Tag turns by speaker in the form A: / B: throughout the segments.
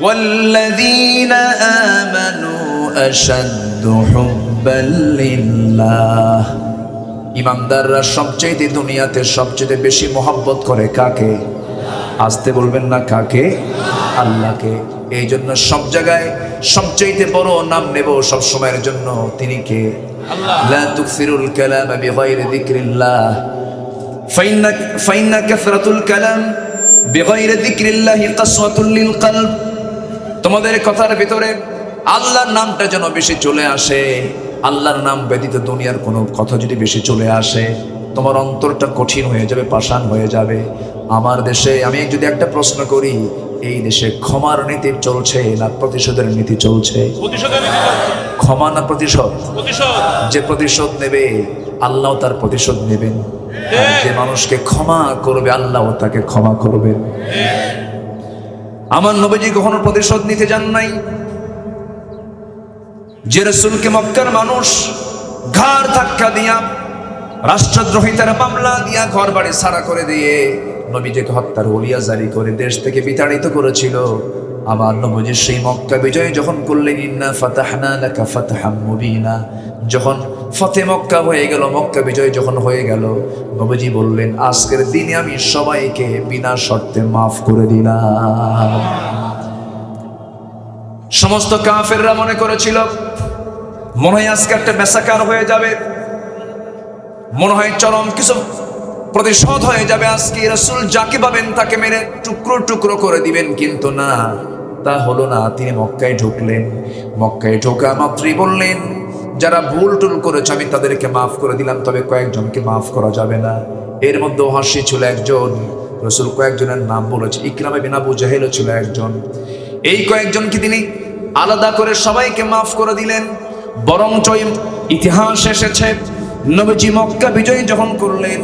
A: ওয়াল্লাযীনা আমানু আশাদ্দু হুব্বান লিল্লাহ। ইমানদাররা সবচেয়ে দুনিয়াতে সবচেয়ে বেশি মহব্বত করে কাকে? আসতে বলবেন না, কাকে? আল্লাহকে। এই জন্য সব জায়গায় সবচেয়ে বড় নাম নেব সব সময়ের জন্য, তিনি কে? লা তুকসিরুল কালাম বিগাইরি যিকরিল্লাহ ফাইন্না কাসরাতুল কালাম বিগাইরি যিকরিল্লাহি কাসওয়াতুল লিল কলব। তোমাদের কথার ভিতরে আল্লাহর নামটা যেন বেশি চলে আসে। আল্লাহর নাম ব্যতীত দুনিয়ার কোনো কথা যদি বেশি চলে আসে, তোমার অন্তরটা কঠিন হয়ে যাবে, পাষাণ হয়ে যাবে। আমার দেশে আমি যদি একটা প্রশ্ন করি, এই দেশে ক্ষমার নীতি চলছে না প্রতিশোধের নীতি চলছে? ক্ষমা না প্রতিশোধ? যে প্রতিশোধ নেবে আল্লাহ তার প্রতিশোধ নেবেন, যে মানুষকে ক্ষমা করবে আল্লাহ তাকে ক্ষমা করবেন। আমার নবীজি কখনো প্রতিশোধ নিতে যান নাই। যে রাসূলকে মক্কার মানুষ ঘাড় ধাক্কা দিয়া, রাষ্ট্রদ্রোহিতার মামলা দিয়া, ঘর বাড়ি ছাড়া করে দিয়ে নবীজিকে হত্যার ওলিয়া জারি করে দেশ থেকে বিতাড়িত করেছিল, আমার নবীজি সেই মক্কা বিজয় যখন করলেন, ইন্না ফাতাহনা লাকা ফাতহাম মুবিনা, যখন ফতে মক্কা হয়ে গেল, মক্কা বিজয় যখন হয়ে গেল, নবীজি বললেন, আজকের দিনে আমি সবাইকে বিনা শর্তে মাফ করে দিলাম। সমস্ত কাফেররা মনে করেছিল মনে হয় আজকে একটা মেসাকার হয়ে যাবে, মনে হয় চরম কিছু প্রতিশোধ হয়ে যাবে, আজকে রাসূল যাকে পাবেন তাকে মেরে টুকরো টুকরো করে দিবেন। কিন্তু না, তা হলো না। তিনি মক্কায় ঢুকলেন। মক্কায় ঢোকা মাত্রই বললেন, যারা ভুল টুল করেছে আমি তাদেরকে মাফ করে দিলাম, তবে কয়েকজনকে মাফ করা যাবে না। এর মধ্যে ওহাসী ছিল একজন, রাসূল কয়েকজনের নাম বলেছে, ইকরামা বিন আবু জাহেল ছিল একজন। এই কয়েকজনকে তিনি আলাদা করে সবাইকে মাফ করে দিলেন। বরঞ্চ ইতিহাস এসেছে, নবীজি মক্কা বিজয় যখন করলেন,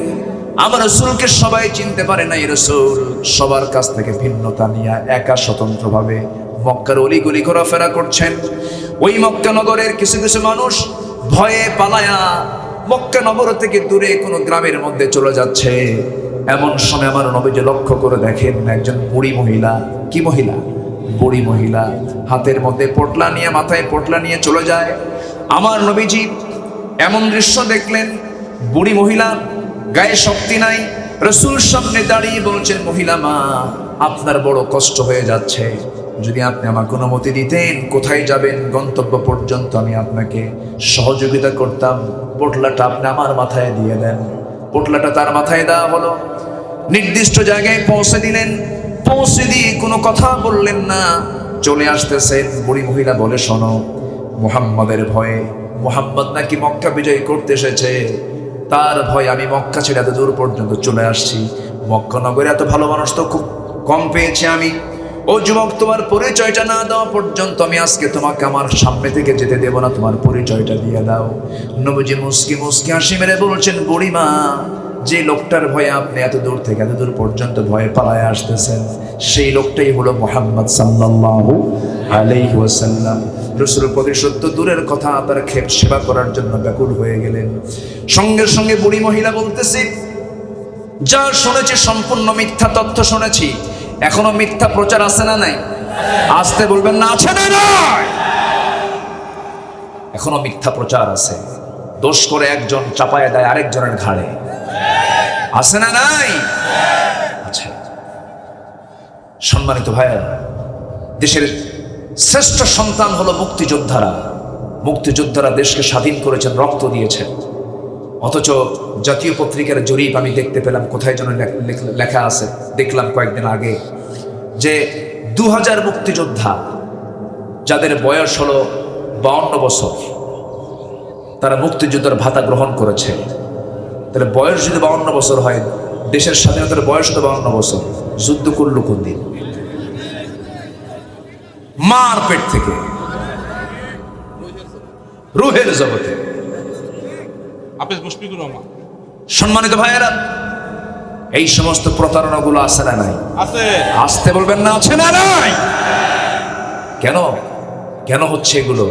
A: আমার রাসূলকে সবাই চিনতে পারে না। এই রাসূল সবার কাছ থেকে ভিন্নতা নিয়ে একা স্বতন্ত্রভাবে মক্কার অলিগলি ঘোরাফেরা করছেন। ওই মক্কা নগরের কিছু কিছু মানুষ ভয়ে পালায়া মক্কা নগর থেকে দূরে কোনো গ্রামের মধ্যে চলে যাচ্ছে। এমন সময় আমার নবীজি লক্ষ্য করে দেখেন, একজন বুড়ি মহিলা। কি মহিলা? বুড়ি মহিলা, হাতের মধ্যে পোটলা নিয়ে, মাথায় পোটলা নিয়ে চলে যায়। আমার নবীজি এমন দৃশ্য দেখলেন, বুড়ি মহিলা, গায়ে শক্তি নাই, রাসূল সামনে দাঁড়িয়ে বলছেন, মহিলা মা, আপনার বড় কষ্ট হয়ে যাচ্ছে, যদি আপনি আমাকে অনুমতি দিতেন, কোথায় যাবেন গন্তব্য পর্যন্ত আমি আপনাকে সহযোগিতা করতাম, পোটলাটা আপনি আমার মাথায় দিয়ে দেন। পোটলাটা তার মাথায় দেওয়া হলো, নির্দিষ্ট জায়গায় পৌঁছে দিলেন। পৌঁছে দিয়ে কোনো কথা বললেন না, চলে আসতেছেন। বুড়ি মহিলা বলে, শোনো, মুহাম্মাদের ভয়ে, মুহাম্মদ নাকি মক্কা বিজয় করতে এসেছে, তার ভয় আমি মক্কা ছেড়ে এত দূর পর্যন্ত চলে আসছি। মক্কা নগরে এত ভালো মানুষ তো খুব কম পেয়েছি আমি। ও যুবক, তোমার পরিচয়টা না দেওয়া পর্যন্ত আমি আজকে তোমাকে আমার সামনে থেকে যেতে দেব না, তোমার পরিচয়টা দিয়ে দাও। নবীজি মুস্কি মুস্কি হাসি মেরে বলছেন, বুড়িমা, যে লোকটার ভয়ে আপনি এত দূর থেকে এত দূর পর্যন্ত ভয়ে পালায় আসতেছেন, সেই লোকটাই হলো মুহাম্মদ সাল্লাল্লাহু আলাইহি ওয়াসাল্লাম। রাসূল প্রতিশোধ তো দূরের কথা, তার খেপ সেবা করার জন্য ব্যাকুল হয়ে গেলেন। সঙ্গে সঙ্গে বুড়ি মহিলা বলতেছে, যা শুনেছি সম্পূর্ণ মিথ্যা তথ্য শুনেছি, এখনো মিথ্যা প্রচার আছে না নাই? আসতে বলবেন না, আছে না নাই? এখনো মিথ্যা প্রচার আছে। দোষ করে একজন চাপায় দেয় আরেকজনের ঘাড়ে, আছে না নাই? আচ্ছা, সম্মানিত ভাইয়া, দেশের শ্রেষ্ঠ সন্তান হলো মুক্তিযোদ্ধারা। মুক্তিযোদ্ধারা দেশকে স্বাধীন করেছেন, রক্ত দিয়েছেন। অথচ জাতীয় পত্রিকার জরিপ আমি দেখতে পেলাম, কোথায় যেন লেখা আছে, দেখলাম কয়েকদিন আগে, যে 2000 মুক্তিযোদ্ধা যাদের বয়স হলো 52 বছর, তারা মুক্তিযোদ্ধার ভাতা গ্রহণ করেছে। তাহলে বয়স যদি 52 বছর হয়, দেশের স্বাধীনতার বয়স তো 52 বছর, যুদ্ধ করল কোন দিন? মার পেট থেকে, রুহের জগতে। সম্মানিত ভাইয়েরা, এই সমস্ত প্রতারণাগুলো আছে না নাই? আসতে বলবেন না, আছে না নাই? কেন কেন হচ্ছে এগুলো?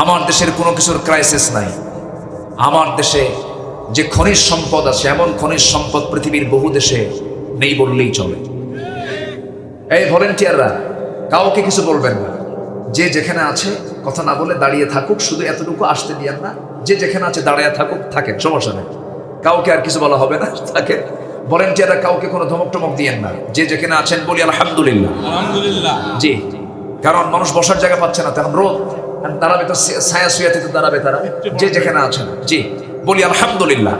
A: আমার দেশের কোনো কিছুর ক্রাইসিস নাই। আমার দেশে যে খনিজ সম্পদ আছে, এমন খনিজ সম্পদ পৃথিবীর বহু দেশে নেই বললেই চলে। এই ভলেন্টিয়াররা কাউকে কিছু বলবেন না, যে যেখানে আছে কথা না বলে দাঁড়িয়ে থাকুক, শুধু এতটুকু আসতে দিয়েন না, যে যেখানে আছে দাঁড়িয়ে থাকুক, থাকেন, সমস্যা নেই। কাউকে আর কিছু বলা হবে না, থাকে ভলেন্টিয়াররা কাউকে কোনো ধমক টমক দিয়েন না, যে যেখানে আছেন বলি আলহামদুলিল্লাহ। আলহামদুলিল্লাহ, জি, কারণ মানুষ বসার জায়গা পাচ্ছে না, তখন রোদ দাঁড়াবে, তো ছায়া শুয়াতে তো দাঁড়াবে তারা, যে যেখানে আছেন জি বলি আলহামদুলিল্লাহ।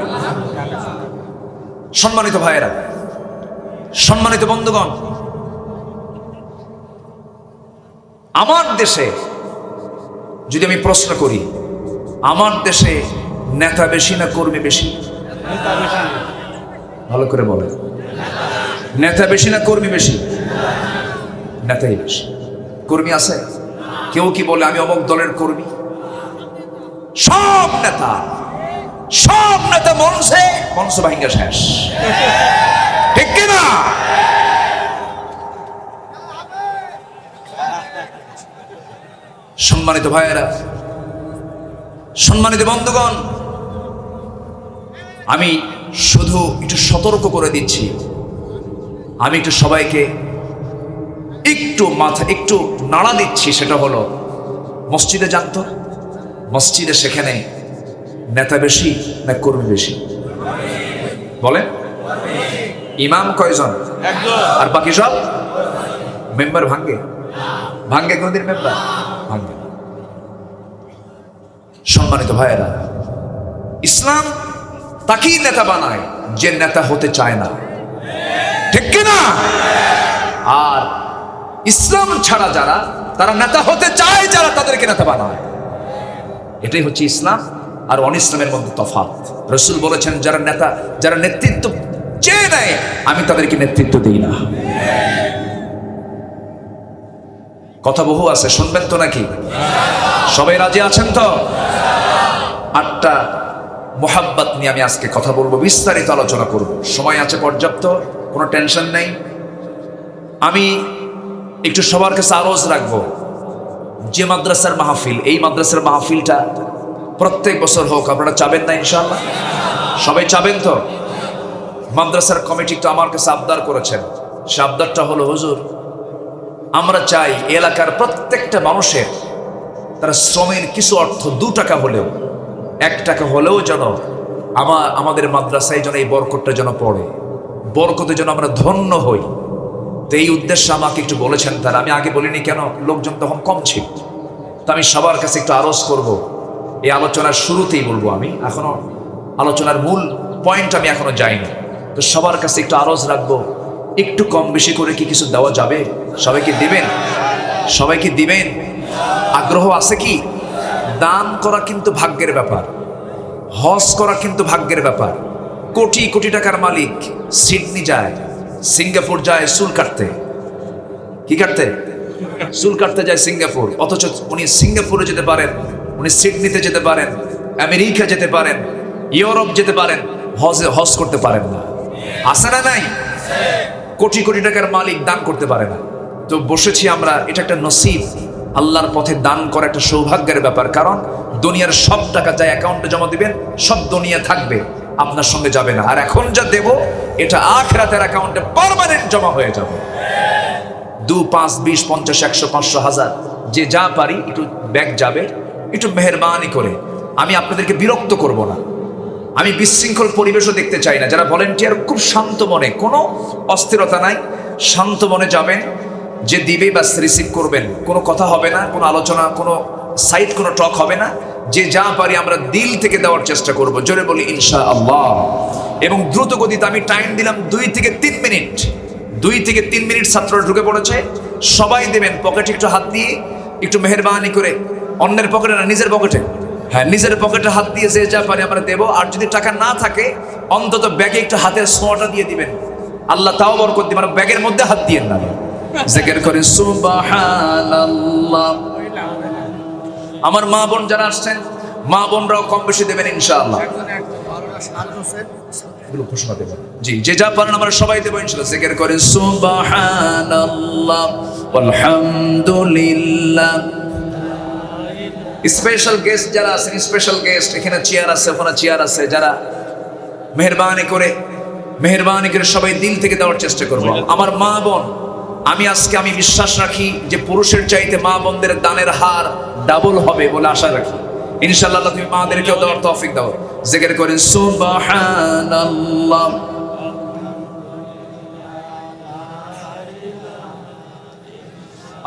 A: সম্মানিত ভাইয়েরা, সম্মানিত বন্ধুগণ, আমার দেশে যদি আমি প্রশ্ন করি, আমার দেশে নেতা বেশি না কর্মী বেশি? ভালো করে বলে, নেতা বেশি না কর্মী বেশি? নেতাই বেশি। কর্মী আছে? কেউ কি বলে আমি অমুক দলের কর্মী? সব নেতা মঞ্চ ভাঙ্গা শেষ, ঠিক কিনা? সম্মানিত ভাইয়েরা, সম্মানিত বন্ধুগণ, আমি শুধু একটু সতর্ক করে দিচ্ছি, আমি একটু সবাইকে একটু মাথা একটু নাড়া দিচ্ছি, সেটা হলো মসজিদে জানতো, মসজিদে সেখানে নেতা বেশি না কর্মী বেশি? বলেন, ইমাম কয়জন? আর বাকি সব মেম্বার ভাঙ্গে কোনদিন মেম্বার ভাঙ্গে? সম্মানিত ভাইয়েরা, ইসলাম তাকেই নেতা বানায় যে নেতা হতে চায় না, ঠিক কিনা? আর ইসলাম ছাড়া যারা, তারা নেতা হতে চায় যারা, তাদেরকে নেতা বানায়। এটাই হচ্ছে ইসলাম আর অন ইসলামের মধ্যে তফাৎ। রাসূল বলেছেন, যারা নেতৃত্ব চেয়ে নেয়, আমি তাদেরকে নেতৃত্ব দিই না। কথা বহু আছে, শুনবেন তো নাকি? সবাই রাজি আছেন তো? 8টা মোহাব্বত নিয়ে আমি আজকে কথা বলবো, বিস্তারিত আলোচনা করব, সময় আছে পর্যাপ্ত, কোনো টেনশন নেই। আমি একটু সবার কাছে আরজ রাখবো, যে মাদ্রাসার মাহফিল, এই মাদ্রাসার মাহফিলটা প্রত্যেক বছর হোক, আপনারা চাবেন না ইনশাআল্লাহ? সবাই চাবেন তো? মাদ্রাসার কমিটি তো আমার কাছে আবদার করেছেন, সে আবদারটা হলো, হুজুর আমরা চাই এলাকার প্রত্যেকটা মানুষের তারা শ্রমের কিছু অর্থ 2 টাকা হলেও, 1 টাকা হলেও যেন আমাদের মাদ্রাসায় যেন এই বরকতটা যেন পড়ে, বরকতে যেন আমরা ধন্য হই। তো এই উদ্দেশ্যে আমাকে একটু বলেছেন তারা, আমি আগে বলিনি কেন, লোকজন তখন কম ছিল। তো আমি সবার কাছে একটু আরজ করব, এই আলোচনার শুরুতেই বলবো, আমি এখনো আলোচনার মূল পয়েন্ট আমি এখনো যাইনি, তো সবার কাছে একটু আরজ রাখবো, একটু কম বেশি করে কি কিছু দেওয়া যাবে? সবাইকে দিবেন? সবাইকে দিবেন? আগ্রহ আছে কি? দান করা কিন্তু ভাগ্যের ব্যাপার, হজ করা কিন্তু ভাগ্যের ব্যাপার। কোটি কোটি টাকার মালিক সিডনি যায়, সিঙ্গাপুর যায় চুল কাটতে, কি কাটতে? চুল কাটতে যায় সিঙ্গাপুর, অথচ উনি সিঙ্গাপুরে যেতে পারেন, উনি সিডনিতে যেতে পারেন, আমেরিকা যেতে পারেন, ইউরোপ যেতে পারেন, হজ করতে পারেন না। আছে না নাই? কোটি কোটি টাকার মালিক দান করতে পারে না। তো বসেছি আমরা, এটা একটা নসিব, আল্লাহর পথে দান করা একটা সৌভাগ্যের ব্যাপার। কারণ দুনিয়ার সব টাকা যা অ্যাকাউন্টে জমা দিবেন, সব দুনিয়া থাকবে, আপনার সঙ্গে যাবে না। আর এখন যা দেব, এটা আখিরাতের অ্যাকাউন্টে পার্মানেন্ট জমা হয়ে যাবে। 2, 5, 20, 50, 100, 500, 1000, যে যা পারি একটু ব্যাগ যাবে। একটু মেহেরবানি করে, আমি আপনাদেরকে বিরক্ত করব না, আমি বিশৃঙ্খল পরিবেশও দেখতে চাই না। যারা ভলেন্টিয়ার, খুব শান্ত মনে, কোনো অস্থিরতা নাই, শান্ত মনে যাবেন, যে দিবে বাস রিসিভ করবেন, কোনো কথা হবে না, কোনো আলোচনা, কোনো সাইড, কোনো টক হবে না। যে যা পারি আমরা দিল থেকে দেওয়ার চেষ্টা করব, জোরে বলি ইনশাআল্লাহ। এবং দ্রুত গতিতে আমি টাইম দিলাম 2 থেকে 3 মিনিট। 2 থেকে 3 মিনিট ছাত্ররা ঢুকে পড়েছে, সবাই দেবেন। পকেটে একটু হাত দিয়ে, একটু মেহেরবানি করে, অন্যের পকেটে না, নিজের পকেটে, হ্যাঁ নিজের পকেটে হাত দিয়ে যে যা পারি আমরা দেবো। আর যদি টাকা না থাকে, অন্তত ব্যাগে একটু হাতের ছোঁয়াটা দিয়ে দিবেন, আল্লাহ তাও বরকত দিবেন। ব্যাগের মধ্যে হাত দিয়েন না, জিকির করে সুবহানাল্লাহ। আমার মা বোন যারা আসছেন, মা বোনরাও কম বেশি দেবেন ইনশাআল্লাহ। ঘোষণা দেবেন, জি, যে যা পারেন আমরা সবাই দেবো ইনশাআল্লাহ। জিকির করে সুবহানাল্লাহ আলহামদুলিল্লাহ। স্পেশাল গেস্ট যারা আছেন, স্পেশাল গেস্ট, এখানে চেয়ার আছে, ওখানে চেয়ার আছে, যারা মেহেরবানি করে সবাই দিল থেকে দেওয়ার চেষ্টা করবো। আমার মা বোন আমি বিশ্বাস রাখি যে পুরুষের চাইতে মা বোনদের দানের হার ডাবল হবে বলে আশা রাখি। ইনশাআল্লাহ তুমি মাদেরকেও দেওয়ার তৌফিক দাও। জিকির করেন সুবহানাল্লাহ।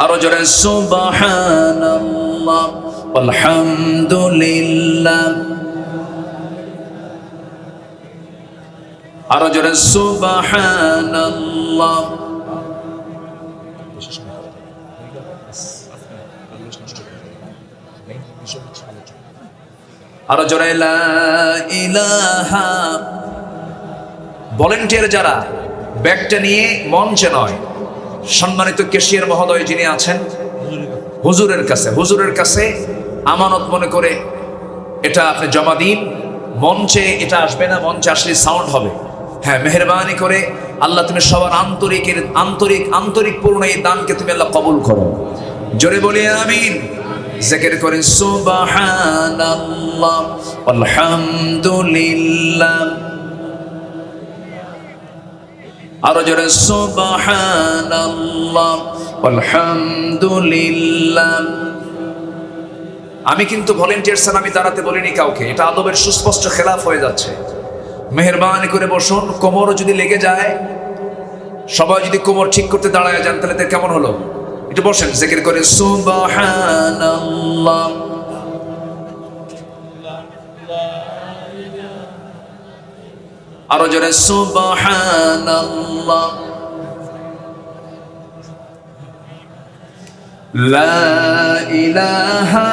A: আরো জোরে সুবহানাল্লাহ আলহামদুলিল্লাহ। আরো জোরে সুবহানাল্লাহ। আরো জোরে লা ইলাহা। ভলেন্টিয়ার যারা ব্যাগটা নিয়ে মঞ্চে নয়, সম্মানিত ক্যাশিয়ার মহোদয় যিনি আছেন হুজুরের কাছে আমানত মনে করে এটা আপনি জমা দিন। মঞ্চে এটা আসবে না, মঞ্চে আসলে সাউন্ড হবে। হ্যাঁ, মেহেরবানি করে আল্লাহ তুমি সবার আন্তরিক পূর্ণ এই দানকে তুমি আল্লাহ কবুল করো। জোরে বলি আমিন। জিকির করেন সুবহানাল্লাহ আলহামদুলিল্লাহ। আরো জোরে সুবহানাল্লাহ আলহামদুলিল্লাহ। আমি কিন্তু ভলেন্টিয়ার ছাড়া আমি দাঁড়াতে বলিনি কাউকে, এটা আদবের সুস্পষ্ট খেলাফ হয়ে যাচ্ছে। মেহেরবানি করে বসুন। কোমরও যদি লেগে যায়, সবাই যদি কোমর ঠিক করতে দাঁড়ায় যান তাহলে তো কেমন হলো? একটু বসেন, জিকির করে সুবহানাল্লাহ। আরো জোরে সুবহানাল্লাহ। লা ইলাহা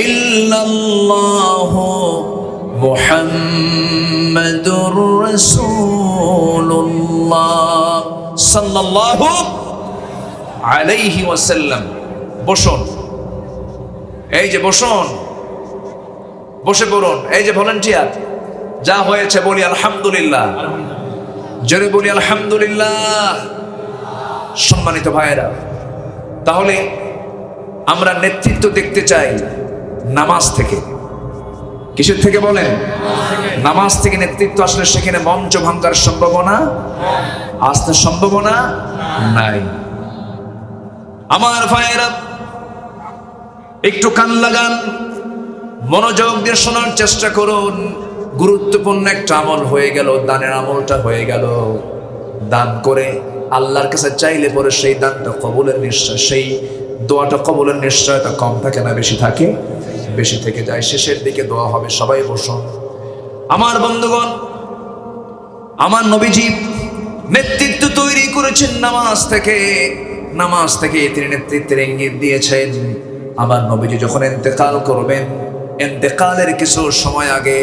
A: ইল্লাল্লাহ মুহাম্মাদুর রাসূলুল্লাহ সাল্লাল্লাহু আলাইহি ওয়াসাল্লাম। বসুন, এই যে বসুন, বসে পড়ুন। এই যে ভলান্টিয়ার, যা হয়েছে বলি আলহামদুলিল্লাহ। জোরে বলি আলহামদুলিল্লাহ। সম্মানিত ভাইয়েরা, তাহলে আমরা নেতৃত্ব দেখতে চাই নামাজ থেকে। কিসের থেকে বলেন? নামাজ থেকে নেতৃত্ব আসলে সেখানে মঞ্চ ভাঙার সম্ভাবনা আসতে সম্ভাবনা নাই। আমার ভাইয়েরা, একটু কান লাগান, মনোযোগ দিয়ে শোনার চেষ্টা করুন। গুরুত্বপূর্ণ একটা আমল হয়ে গেল, দানের আমলটা হয়ে গেল। দান করে আল্লাহর কাছে চাইলে পরে সেই দানটা কবুলের নিশ্চয়, সেই দোয়াটা কবুলের নিশ্চয়তা কম থাকে না বেশি থাকে? বেশি থেকে যায়। শেষের দিকে দোয়া হবে। সবাই বসুন। আমার বন্ধুগণ, আমার নবীজি নেতৃত্ব তৈরি করেছেন নামাজ থেকে। নামাজ থেকে তিনি নেতৃত্বের ইঙ্গিত দিয়েছেন। আমার নবীজি যখন ইন্তেকাল করবেন, ইন্তেকালের কিছু সময় আগে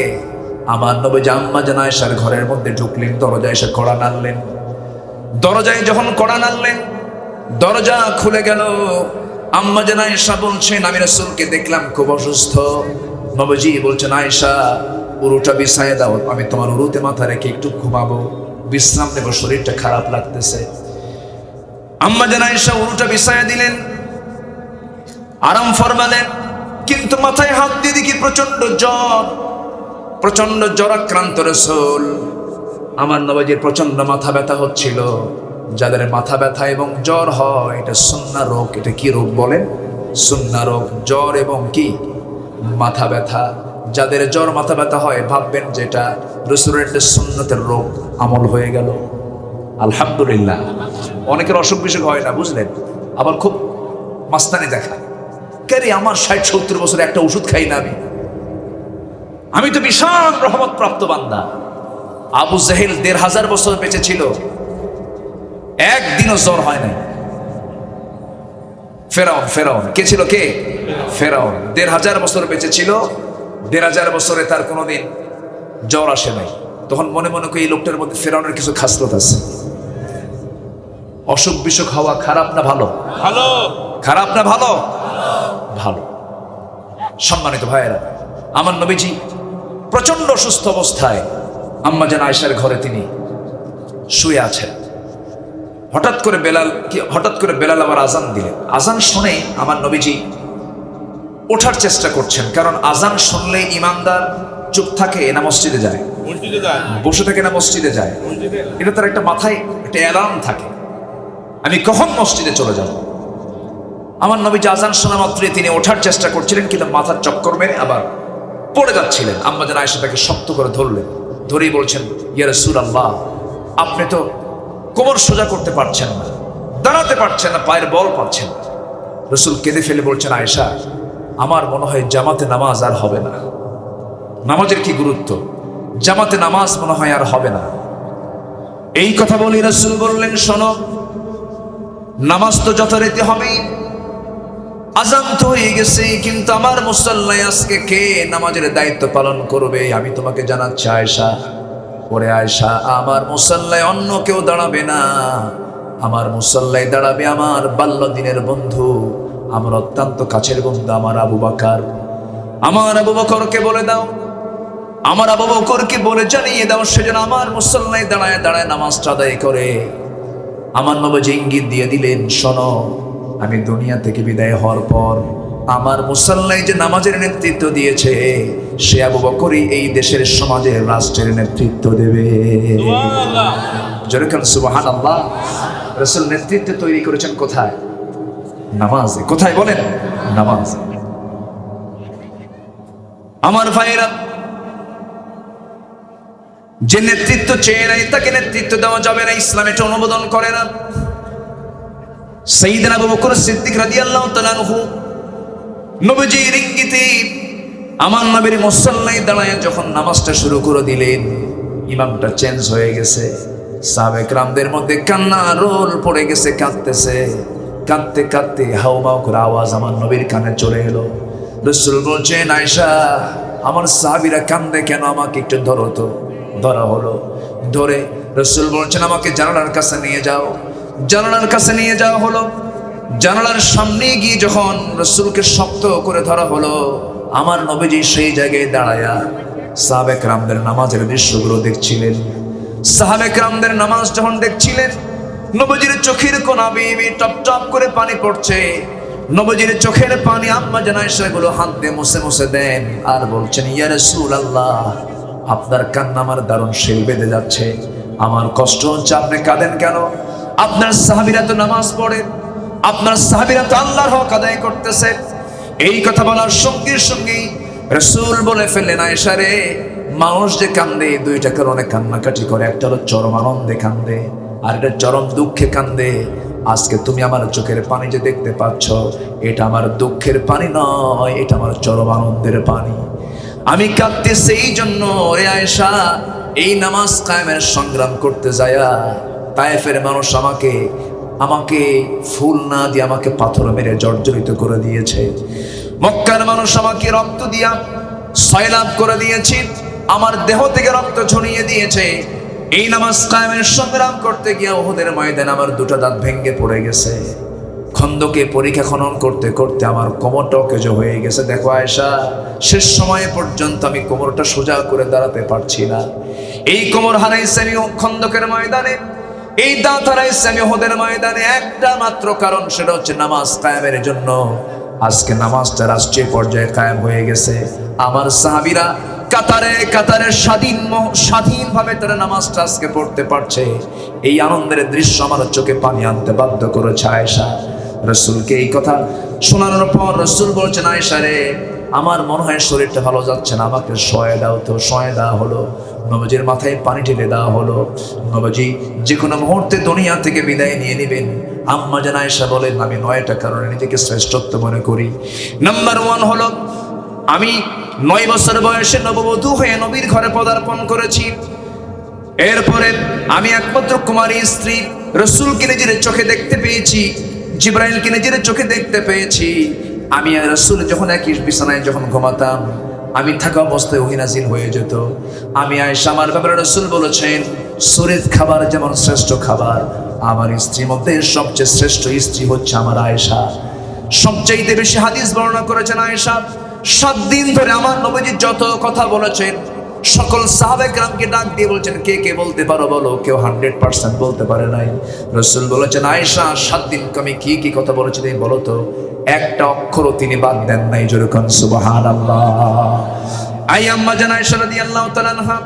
A: আমার নবীজি আম্মা জান আয়েশার ঘরের মধ্যে ঢুকলেন। দরজায় এসে কড়া নাড়লেন। দরজায় যখন কড়া নাড়লেন, দরজা খুলে গেল। আম্মা জান আয়েশা বলছেন, আমি রাসূলকে দেখলাম খুব অসুস্থ। নবীজি বলছেন, আয়েশা উরুটা বিছায় দাও, আমি তোমার উরুতে মাথা রেখে একটু ঘুমাবো, বিশ্রাম নেব, শরীরটা খারাপ লাগতেছে। আম্মা জান আয়েশা উরুটা বিছায় দিলেন, আরাম ফরমালেন। কিন্তু মাথায় হাত দিয়ে দেখি প্রচন্ড জ্বরাক্রান্ত রাসূল। আমার নবীজির প্রচন্ড মাথা ব্যথা হচ্ছিল। যাদের মাথা ব্যথা এবং জ্বর হয়, এটা সুন্নাহ রোগ। এটা কি রোগ বলেন? সুন্নাহ রোগ। জ্বর এবং কি মাথা ব্যথা। যাদের জ্বর মাথা ব্যথা হয়, ভাববেন যেটা রাসূলের সুন্নতের রোগ আমল হয়ে গেল। আলহামদুলিল্লাহ। অনেকের অসুখ বিসুখ হয় না, বুঝলেন? আবার খুব মাস্তানি দেখায়, কেরে আমার ৬০-৭০ বছর একটা ওষুধ খাই না আমি তো বিশাল রহমত প্রাপ্ত বান্দা। আবু জাহেল ১৫০০ বছর বেঁচে ছিল, একদিনও জ্বর হয় না। ফেরাউন কে ছিল? কে? ফেরাউন ১৫০০ বছর বেঁচে ছিল। ১৫০০ বছরে তার কোনোদিন জ্বর আসে নাই। তখন মনে মনে করি এই লোকটার মধ্যে ফেরাউনের কিছু খাসলত আছে। অসুখ বিসুখ হওয়া খারাপ না ভালো? ভালো। খারাপ না ভালো? ভালো। সম্মানিত ভাইয়েরা, আমার নবীজি প্রচন্ড অসুস্থ অবস্থায় আম্মা জান আয়েশার ঘরে তিনি শুয়ে আছেন। হঠাৎ করে বেলাল আবার আজান দিলেন। আজান শুনে আমার নবীজি ওঠার চেষ্টা করছেন, কারণ আজান শুনলে ইমানদার চুপ থাকে না মসজিদে যায়? বসে থাকে না মসজিদে যায়? এটা তার একটা মাথায় একটা অ্যালার্ম থাকে। আমি কখন মসজিদে চলে যাব? আমার নবী আযান শোনা মাত্রই তিনি ওঠার চেষ্টা করছিলেন, কিন্তু মাথার চক্কর মেরে আবার পড়ে যাচ্ছিলেন। আম্মা জান আয়েশা তাকে শক্ত করে ধরলেন, ধরেই বলছেন, ইয়া রাসূলুল্লাহ, আপনি তো কোমর সোজা করতে পারছেন না, দাঁড়াতে পারছেন না, পায়ের বল পাচ্ছেন না। রাসূল কেঁদে ফেলে বলছেন, আয়েশা, আমার মনে হয় জামাতে নামাজ আর হবে না। নামাজের কি গুরুত্ব, জামাতে নামাজ মনে হয় আর হবে না। এই কথা বলে রাসূল বললেন, শোনো, নামাজ তো যথারীতি হবেই, আযান তো হয়ে গেছে, কিন্তু আমার মুসাল্লায় আজকে কে নামাজের দায়িত্ব পালন করবে আমি তোমাকে জানাচ্ছি আয়েশা। ওরে আয়েশা, আমার মুসাল্লায় অন্য কেউ দাঁড়াবে না, আমার মুসাল্লায় দাঁড়াবে আমার বাল্যদিনের বন্ধু, আমার অত্যন্ত কাছের বন্ধু আমার আবু বকর। আমার আবু বকরকে বলে দাও, আমার আবু বকরকে বলে জানিয়ে দাও, সেজন্য আমার মুসাল্লায় দাঁড়ায় দাঁড়ায় নামাজটা আদায় করে। আমার নবী ইঙ্গিত দিয়ে দিলেন, শোনো, আমি দুনিয়া থেকে বিদায় হওয়ার পর আমার মুসাল্লায় যে নামাজের নেতৃত্ব দিয়েছে, সে আবু বকরই এই দেশের সমাজের রাষ্ট্রের নেতৃত্ব দেবে। সুবহানাল্লাহ, জোরে বলেন সুবহানাল্লাহ। রাসূল নেতৃত্ব তৈরি করেছেন কোথায়? নামাজে। কোথায় বলেন? নামাজ। আমার ভাইরা, যে নেতৃত্ব চেয়ে নাই তাকে নেতৃত্ব দেওয়া যাবে না, ইসলাম এটা অনুমোদন করে না। সাইয়েদনা আবু বকর সিদ্দিক রাদিয়াল্লাহু তাআলা আনহু নবীজির ইঙ্গিতে আমার নবীর মুসাল্লায় দাঁড়ায় যখন নামাজটা শুরু করে দিলেন, ইমামটা চেঞ্জ হয়ে গেছে, সাহাবায়ে কেরামদের মধ্যে কান্না রোল পড়ে গেছে, কাঁদতেছে, কাঁদতে কাঁদতে হাউমাউ করে আওয়াজ আমার নবীর কানে চলে এলো। রাসূল বলছেন, আয়েশা, আমার সাহাবীরা কান্দে কেন, আমাকে একটু ধরো তো। ধরা হলো, ধরে রাসূল বলছেন, আমাকে জানালার কাছে নিয়ে যাও। জানালার কাছে নিয়ে যাওয়া হলো। জানালার সামনে গিয়ে যখন রাসূলকে শক্ত করে ধরা হলো, আমার নবীজি সেই জায়গায় দাঁড়ায়া সাহাবায়ে কেরামদের নামাজের দৃশ্যগুলো দেখছিলেন। সাহাবায়ে কেরামদের নামাজ যখন দেখছিলেন, নবীজির চোখের কোনা বেয়ে টপ টপ করে পানি পড়ছে। নবীজির চোখের পানি আম্মা জান আয়েশা গুলো হাত দিয়ে মুছে মুছে দেন, আর বলছেন, ইয়া রাসূলুল্লাহ, আপনার কান্না আমার দারুণ শিল বেঁধে যাচ্ছে, আমার কষ্ট হচ্ছে, আপনি কাঁদেন কেন? আপনার সাহাবীরা তো নামাজ পড়ে, আপনার সাহাবীরা তো আল্লাহর হক আদায় করতেছে। এই কথা বলার সঙ্গে সঙ্গেই রাসূল বলে ফেললেন, আয়েশা রে, মানুষ যে কান্দে দুইটা কারণে কান্নাকাটি করে, একটা হলো চরম আনন্দে কান্দে, আর এটা চরম দুঃখে কান্দে। আজকে তুমি আমার চোখের পানি যে দেখতে পাচ্ছ, এটা আমার দুঃখের পানি নয়, এটা আমার চরম আনন্দের পানি। আমি কাঁদতেছি এই জন্য রে আয়েশা, এই নামাজ কায়েমের সংগ্রাম করতে যায়া তায়েফের মানুষ আমাকে ফুল না দিয়ে আমাকে পাথর মেরে জর্জরিত করে দিয়েছে। মক্কার মানুষ আমাকে রক্ত দিয়া সয়লাব করে দিয়েছে, আমার দেহ থেকে রক্ত ঝরিয়ে দিয়েছে। এই নামাজ কায়েমের সংগ্রাম করতে গিয়ে উহুদের ময়দানে আমার দুটো দাঁত ভেঙে পড়ে গেছে। খন্দকে পরীক্ষা খনন করতে করতে আমার কোমরটা অকেজ হয়ে গেছে। দেখো আয়েশা, শেষ সময় পর্যন্ত আমি কোমরটা সোজা করে দাঁড়াতে পারছি না। এই কোমর হারাইছি আমি খন্দকের ময়দানে, এই দাঁত হারাইছি আমি উহুদের ময়দানে, একটা মাত্র কারণ, সেটা হচ্ছে নামাজ কায়েমের জন্য। আজকে নামাজটা রাষ্ট্রীয় পর্যায়ে কায়েম হয়ে গেছে। আমার সাহাবীরা কাতারে কাতারে স্বাধীনভাবে তারা নামাজটা আজকে পড়তে পারছে। এই আনন্দের দৃশ্য আমার চোখে পানি আনতে বাধ্য করেছে আয়েশা। রাসূলকে এই কথা শোনানোর পর রাসূল বলছেন, আয়েশা রে, আমার মনে হয় শরীরটা ভালো যাচ্ছে না, আমাকে শয়ে দাও তো। শয়ে দেওয়া হলো, নবীজির মাথায় পানি ঢেলে দেওয়া হলো। নবীজি যে কোনো মুহূর্তে দুনিয়া থেকে বিদায় নিয়ে নেবেন। আম্মা জান আয়েশা বলেন, আমি 9টা কারণে নিজেকে শ্রেষ্ঠত্ব মনে করি। নাম্বার 1 হলো, আমি 9 বছর বয়সে নববধূ হয়ে নবীর ঘরে পদার্পণ করেছি। এরপরে আমি একমাত্র কুমারী স্ত্রী, রাসূলকে নিজের চোখে দেখতে পেয়েছি, জিবরাইলকে নিজের চোখে দেখতে পেয়েছি। আমি আর রাসূল যখন একই বিছানায় যখন ঘুমাতাম, আমি থাকা অবস্থায় ওহী নাযিল হয়ে যেত। আমি আয়েশা, আমার ব্যাপারে রাসূল বলেছেন, সুরেদ খাবার যেমন শ্রেষ্ঠ খাবার, আমার স্ত্রীর মধ্যে সবচেয়ে শ্রেষ্ঠ স্ত্রী হচ্ছে আমার আয়েশা। সবচাইতে বেশি হাদিস বর্ণনা করেছেন আয়েশা। 7 দিন ধরে আমার নবীজি যত কথা বলেছেন, সকল সাহাবায়ে কেরামকে ডাক দিয়ে বলছেন, কে কে বলতে পারো বলো। কেউ 100% বলতে পারে নাই। রাসূল বলেছেন, আয়েশা, 7 দিন আমি কি কি কথা বলেছি তুমি বলো তো। একটা অক্ষরও তিনি বাদ দেন নাই। যেরকম সুবহানাল্লাহ। আম্মা জান আয়েশা রাদিয়াল্লাহু তাআলা আনহা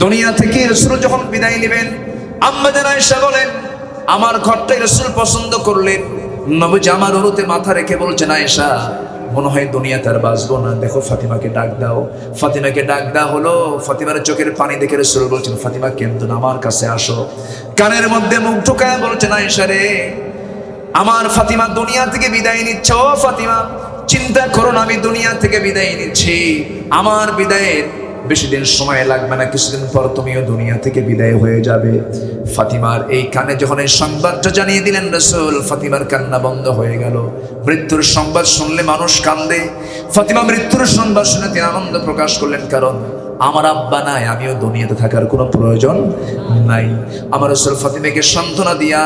A: দুনিয়া থেকে রাসূল যখন বিদায় নেবেন, আম্মা জান আয়েশা বলেন, আমার ঘরটাই রাসূল পছন্দ করলেন। নবীজি আমার উরুতে মাথা রেখে বলছেন, আয়েশা মনে হয় দুনিয়াতে আর বাঁচবো না, দেখো ফাতিমাকে ডাক দাও। ফাতিমাকে ডাক দেওয়া হলো। ফাতিমার চোখের পানি দেখে রাসূল বলছেন, ফাতিমা কেঁদো না, আমার কাছে আসো। কানের মধ্যে মুখ ঢুকায় বলছেন, আয়েশা রে, আমার ফাতিমা দুনিয়া থেকে বিদায় নিচ্ছে। ও ফাতিমা, চিন্তা করো না, আমি দুনিয়া থেকে বিদায় নিচ্ছি। আমার বিদায়ের বেশি দিন সময় লাগবে না, কিছুদিন পর তুমিও দুনিয়া থেকে বিদায় হয়ে যাবে। ফাতিমার এই কানে যখন এই সংবাদটা জানিয়ে দিলেন রাসূল, ফাতিমার কান্না বন্ধ হয়ে গেল। মৃত্যুর সংবাদ শুনলে মানুষ কান্দে, ফাতিমা মৃত্যুর সংবাদ শুনে তিনি আনন্দ প্রকাশ করলেন, কারণ আমার আব্বা নাই, আমিও দুনিয়াতে থাকার কোনো প্রয়োজন নাই। আমার রাসূল ফাতিমাকে সান্ত্বনা দিয়া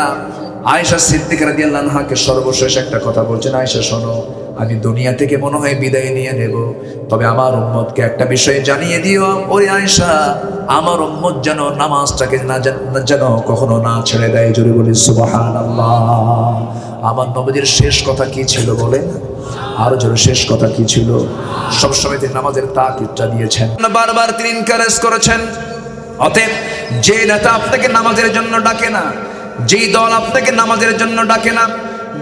A: আয়েশা সিদ্দিকা রাদিয়াল্লাহু আনহাকে সর্বশেষ একটা কথা বলছেন, আয়েশা শোনো, আমি দুনিয়া থেকে মনে হয় বিদায় নিয়ে নেব, তবে আমার উম্মতকে একটা বিষয় জানিয়ে দিও, ওরে আয়েশা, আমার উম্মত যেন নামাজটাকে যেন কখনো না ছেড়ে দেয়। জোরে বলি সুবহানাল্লাহ। আমার নবীর শেষ কথা কি ছিল বলেন? আরো জোরে শেষ কথা কি ছিল? সবসময় তিনি নামাজের তাকিদটা দিয়েছেন, বারবার তিনি এনকারেজ করেছেন। অতএব যে নেতা আপনাকে নামাজের জন্য ডাকে না, যেই দল আপনাকে নামাজের জন্য ডাকে না,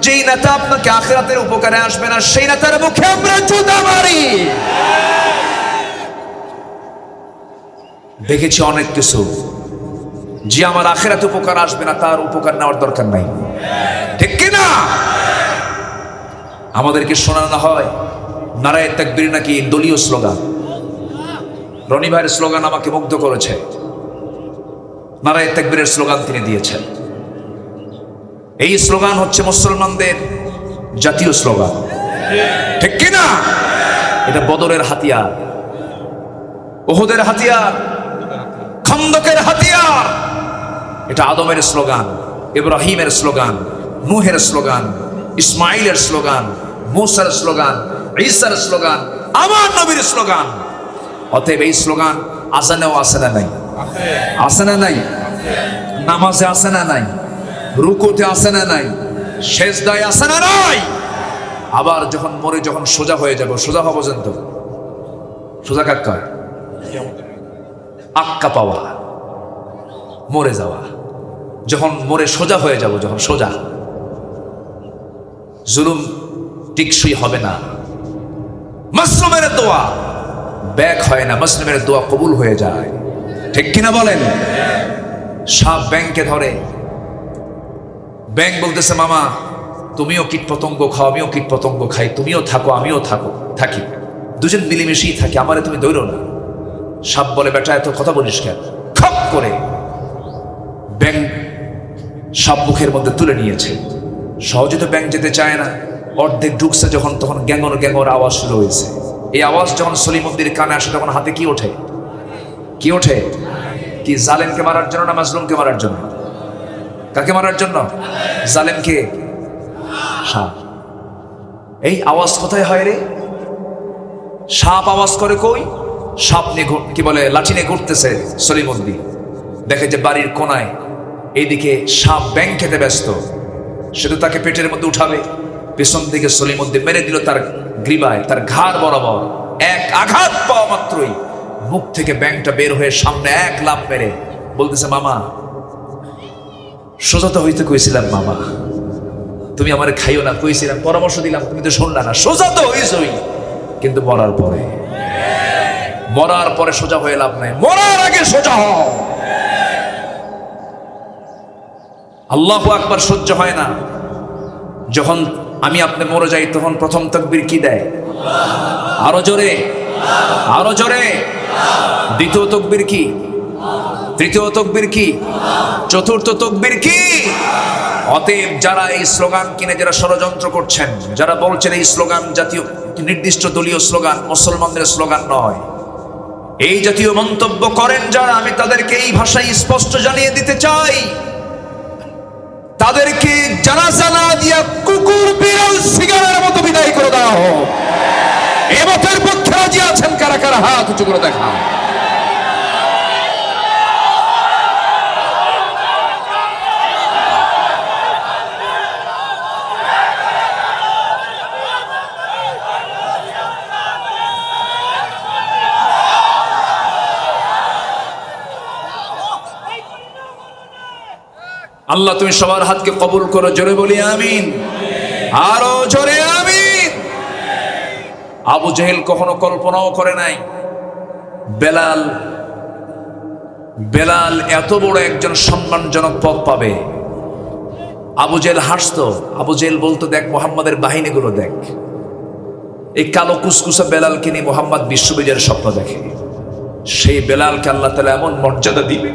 A: যেই নেতা আপনাকে আখিরাতের উপকারে আসবে না, সেই নেতার মুখে আমরা জুতা মারি। দেখেছি অনেক কিছু, যে আমার আখিরাতে উপকার আসবে না, তার উপকার নেওয়ার দরকার নাই, ঠিক কি না? আমাদেরকে শোনানো হয় নারায়ে তাকবীর নাকি দলীয় স্লোগান। রনি ভাইয়ের স্লোগান আমাকে মুগ্ধ করেছে। নারায়ে তাকবীরের স্লোগান তিনি দিয়েছেন। এই স্লোগান হচ্ছে মুসলমানদের জাতীয় স্লোগান, ঠিক কি না? এটা বদরের হাতিয়ার, উহুদের হাতিয়ার, খন্দকের হাতিয়ার। এটা আদমের স্লোগান, ইব্রাহিমের স্লোগান, নূহের স্লোগান, ইসমাইলের স্লোগান, মুসার স্লোগান, ঈসার স্লোগান, আমার নবীর স্লোগান। অতএব এই স্লোগান আজানেও আছে না নাই? আছে না নাই? নামাজে আছে না নাই? রুকুতে আছে না নাই? সেজদায় আছে না নাই? আবার যখন মরে, যখন সোজা হয়ে যাব, সোজা হওয়া পর্যন্ত, সোজা কাক্কা আক্কা পাওয়া, মরে যাওয়া, যখন মরে সোজা হয়ে যাব, যখন সোজা, জুলুম টিকসই হবে না। মাসলুমের দোয়া ব্যাক হয় না, মাসলুমের দোয়া কবুল হয়ে যায়, ঠিক কিনা বলেন? সাপ ব্যাংকে ধরে, ব্যাংক বলতেছে, মামা তুমিও কীট পতঙ্গ খাও, আমিও কীট পতঙ্গ খাই, তুমিও থাকো আমিও থাকি, দুজন মিলেমিশেই থাকি, আমারে তুমি দৌড়ো না। সাপ বলে, বেটা এত কথা বলিস কেন? খপ করে ব্যাংক সাপ মুখের মধ্যে তুলে নিয়েছে। সহজে তো ব্যাংক যেতে চায় না, অর্ধেক ঢুকছে যখন, তখন গ্যাঙ্গর গ্যাঙ্গর আওয়াজ শুরু হয়েছে। এই আওয়াজ যখন সলিমুদ্দির কানে আসে, তখন হাতে কি ওঠে? কি ওঠে? কি জালেমকে মারার জন্য না মাজলুমকে মারার জন্য? কাকে মারার জন্য? জালেমকে। সাপ। এই আওয়াজ কোথায় হয় রে? সাপ আওয়াজ করে কই? সাপ নিয়ে কি বলে লাঠি নিয়ে ঘুরতেছে সলিমুদ্দিন, দেখে যে বাড়ির কোনায় এইদিকে সাপ ব্যাং খেতে ব্যস্ত, সে তো তাকে পেটের মধ্যে উঠাবে। পেছন দিকে সলিমুদ্দিন মেরে দিল তার গ্রীবায়, তার ঘাড় বরাবর। এক আঘাত পাওয়া মাত্রই মুখ থেকে ব্যাংটা বের হয়ে সামনে এক লাফ মেরে বলতেছে, মামা সোজা তো হইতে কইছিলাম, মামা তুমি আমার খাইও না, কইছিলাম, পরামর্শ দিলাম, তুমি তো শুনলা না, সোজা তো হইছই, কিন্তু মরার পরে সোজা হয়ে লাভ নাই, মরার আগে সোজা হও। আল্লাহু আকবার সহ্য হয় না। যখন আমি আপনি মরে যাই, তখন প্রথম তাকবীর কি দেয়? আরো জোরে, আরো জোরে। দ্বিতীয় তাকবীর কি? তৃতীয় তাকবীর কি? চতুর্থ তাকবীর কি? অতএব যারা এই স্লোগান কিনে যারা ষড়যন্ত্র করছেন, যারা বলছেন এই স্লোগান জাতীয় নির্দিষ্ট দলীয় স্লোগান, মুসলমানদের স্লোগান নয়, এই জাতীয় মন্তব্য করেন যারা, আমি তাদেরকে এই ভাষায় স্পষ্ট জানিয়ে দিতে চাই, তাদেরকে জানাজা না দিয়া কুকুর বিড়াল সিগারের মতো বিদায় করে দাও। এ মতের পক্ষে রাজি আছেন কারা কারা? হাত উঁচু করে দেখা। আল্লাহ তুমি সবার হাতকে কবুল করো, জোরে বলি আমিন, আরো জোরে আমিন। আবু জেহেল কখনো কল্পনাও করে নাই বেলাল এত বড় একজন সম্মানজনক পদ পাবে। আবু জেহেল হাসতো, আবু জেহেল বলতো, দেখ মুহাম্মাদের বাহিনীগুলো দেখ, এই কালো কুসকুসা বেলালকে নিয়ে মুহাম্মদ বিশ্ববিজয়ের স্বপ্ন দেখে। সেই বেলালকে আল্লাহ তাআলা এমন মর্যাদা দিবে,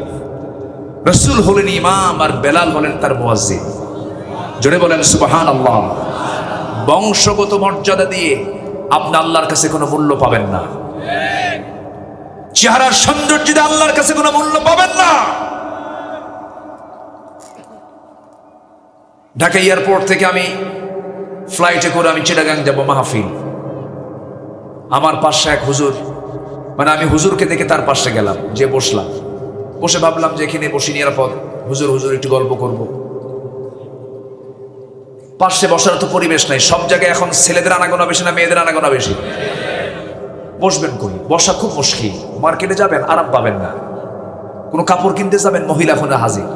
A: রাসূল হলেন ইমাম আর বেলাল হলেন তার মুয়াজ্জিন। জোরে বলেন সুবহানাল্লাহ। বংশগত মর্যাদা দিয়ে আপনি আল্লাহর কাছে কোনো মূল্য পাবেন না, চেহারার সৌন্দর্য দিয়ে আল্লাহর কাছে কোনো মূল্য পাবেন না। ঢাকা এয়ারপোর্ট থেকে আমি ফ্লাইটে করে আমি চিটাগাং যাব মাহফিল। আমার পাশে এক হুজুর, মানে আমি হুজুরকে দেখে তার পাশে গেলাম, যে বসলাম, বসে ভাবলাম যে এখানে বসি নিরাপদ, হুজুর হুজুর একটু গল্প করব। পাশে বসার তো পরিবেশ নাই, সব জায়গায় এখন ছেলেদের আনাগোনা বেশি না মেয়েদের আনাগোনা বেশি? বসবেন কই? বসা খুব মুশকিল। মার্কেটে যাবেন আরাম পাবেন না, কোনো কাপড় কিনতে যাবেন মহিলা ফোনে হাজির।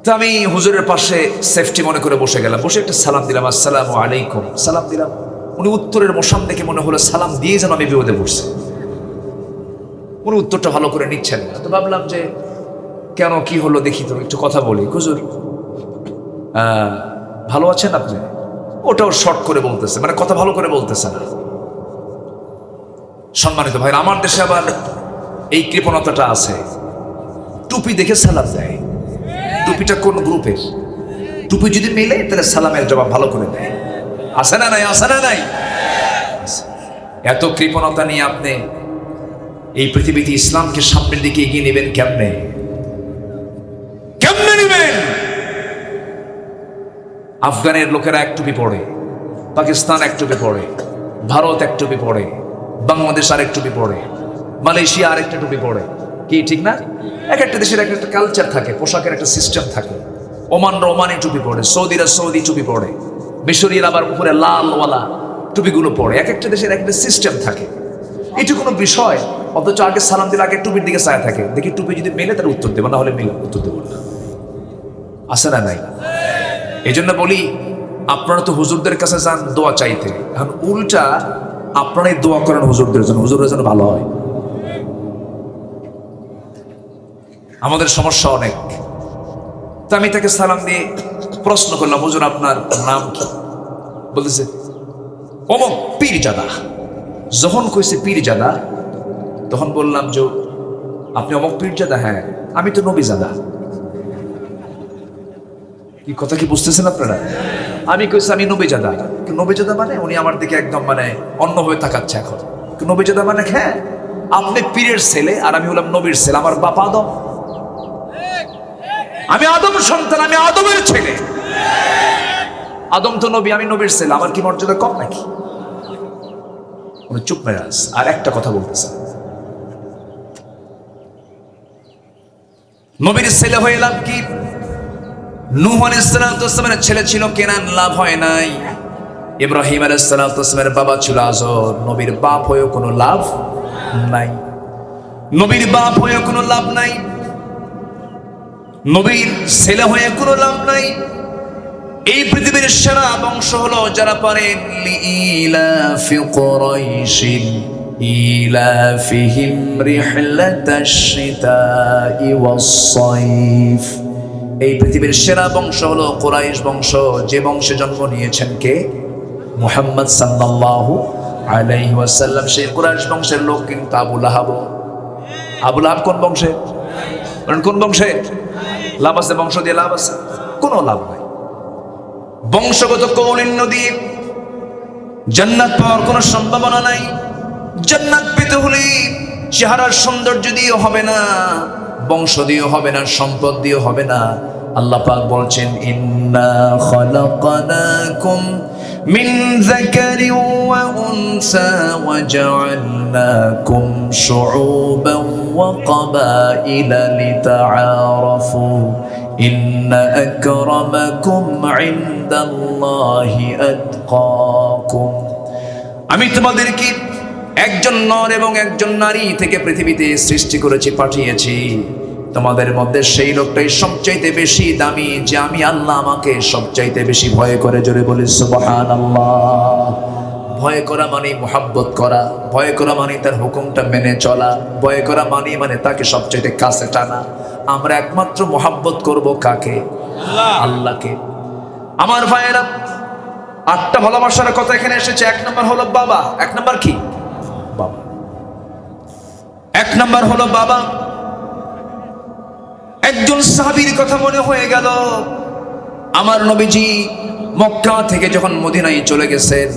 A: তো আমি হুজুরের পাশে সেফটি মনে করে বসে গেলাম, বসে একটা সালাম দিলাম, আসসালামু আলাইকুম, সালাম দিলাম। উনি উত্তরের মোশান দেখে মনে হলো সালাম দিয়ে যেন আমি বিপদে পড়ছি। উনি উত্তরটা ভালো করে নিচ্ছেন না, তো ভাবলাম যে কেন, কি হলো দেখি তো, একটু কথা বলি। হুজুর ভালো আছেন আপনি? ওটাও শর্ট করে বলতেছে, মানে কথা ভালো করে বলতেছে না। সম্মানিত ভাই, আমার দেশে আবার এই কৃপণতাটা আছে, টুপি দেখে সালাম দেয়। টুপিটা কোন গ্রুপের? টুপি যদি মেলে তাহলে সালামের জবাব ভালো করে দেয়। আছে না নাই? আছে না নাই? এত কৃপণতা নিয়ে আপনি এই পৃথিবীতে ইসলামকে সামনের দিকে এগিয়ে নেবেন কেমনে? কেমনে নেবেন? আফগানের লোকেরা এক টুপি পড়ে, পাকিস্তান এক টুপি পড়ে, ভারত এক টুপি পড়ে, বাংলাদেশ আরেক টুপি পড়ে, মালয়েশিয়া আরেকটা টুপি পড়ে। কি ঠিক না? এক একটা দেশের এক একটা কালচার থাকে, পোশাকের একটা সিস্টেম থাকে। ওমানরা ওমানি টুপি পড়ে, সৌদিরা সৌদি টুপি পড়ে, মিশরীয়রা আবার উপরে লালওয়ালা টুপিগুলো পড়ে। এক একটা দেশের এক একটা সিস্টেম থাকে। এটি কোনো বিষয়, অথচ আগে সালাম দিলে আগে টুপির দিকে চায় থাকে, দেখি টুপি যদি মেলে তার উত্তর দেবো, না হলে মেলে উত্তর দেবো না। আছে না নাই? এই জন্য বলি, আপনারা তো হুজুরদের কাছে যান দোয়া চাইতে, এখন উল্টা আপনারাই দোয়া করেন হুজুরদের জন্য, হুজুরের জন্য ভালো হয়। আমাদের সমস্যা অনেক। তো আমি তাকে সালাম দিয়ে প্রশ্ন করলাম, হুজুর আপনার নাম কি? বলতেছে অমুক পীরজাদা। যখন কইছে পীরজাদা, তখন বললাম যে আপনি অমুক পীরজাদা? হ্যাঁ। আমি তো নবীজাদা। কি কথা কি বুঝতেছেন আপনারা? আমি কইছি আমি নবীজাদা। নবীজাদা মানে? উনি আমার দিকে একদম মানে অন্যভাবে তাকাচ্ছে এখন। নবীজাদা মানে? হ্যাঁ, আপনি পীরের ছেলে আর আমি হলাম নবীর ছেলে। আমার বাপ আদম, আমি আদম সন্তান, আমি আদমের ছেলে। আদম তো নবী, আমি নবীর ছেলে, আমার কি মর্যাদা কম নাকি? চুপ মেরে আস। আর একটা কথা বলতেছে, নবীর ছেলে হয়ে লাভ কি? নূহ আলাইহিস সালামের ছেলে ছিল কেনান, লাভ হয় নাই। ইব্রাহিম আলাইহিস সালামের বাবা ছিল আজর, নবীর বাপ হয়েও কোনো লাভ নাই। নবীর বাপ হয়ে কোনো লাভ নাই, নবীর ছেলে হয়ে কোনো লাভ নাই। এই পৃথিবীর সেরা বংশ হলো যারা পারেন লিইলাফি কুরাইশিন ইলাফিহিম রিহলাতাশ শিতাই ওয়াস সাইফ। এই পৃথিবীর সেরা বংশ হলো কুরাইশ বংশ, যে বংশে জন্ম নিয়েছেন কে? মুহাম্মদ সাল্লাল্লাহু আলাইহি ওয়াসাল্লাম। সেই কুরাইশ বংশের লোক কিন্তু আবু লাহাব। আবু লাহাব কোন বংশে? কোন বংশে? লাভ আছে? বংশ দিয়ে লাভ আছে? কোনো লাভ নাই। বংশগত কৌলিন নদী, জান্নাত পাওয়ার কোনো সম্ভাবনা নাই। জান্নাত পেতে হলে চেহারার সৌন্দর্য দিয়ে হবে না, বংশ দিয়ে হবে না, সম্পদ দিয়ে হবে না। আল্লাহ পাক বলছেন, ইন্না খালাকনাকুম মিন যাকারিন ওয়া উনসা ওয়া জাআলনাকুম শুউবান ওয়া ক্বাবাইলা লিতাআরাফু ইন্না আকরামাকুম ইনদাল্লাহি আতকাকুম। আমি তোমাদেরকে একজন নর এবং একজন নারী থেকে পৃথিবীতে সৃষ্টি করেছি, পাঠিয়েছি, তোমাদের মধ্যে সেই লোকটাই সবচাইতে বেশি দামি যে আমি আল্লাহ আমাকে সবচাইতে বেশি ভয় করে। জোরে বলি সুবহানাল্লাহ। ভয় করা মানে মুহাব্বত করা, ভয় করা মানে তার হুকুমটা মেনে চলা, ভয় করা মানে তাকে সবচাইতে কাছে টানা। আমরা একমাত্র মুহাব্বত করব কাকে? আল্লাহকে। আমার ভাইয়েরা, 8টা ভালোবাসার কথা এখানে এসেছে। 1 নম্বর হলো বাবা। 1 নম্বর কি? বাবা। 1 নম্বর হলো বাবা। একজন সাহাবীর কথা মনে হয়ে গেল। আমার নবীজি মক্কা থেকে যখন মদিনায় চলে গেছেন,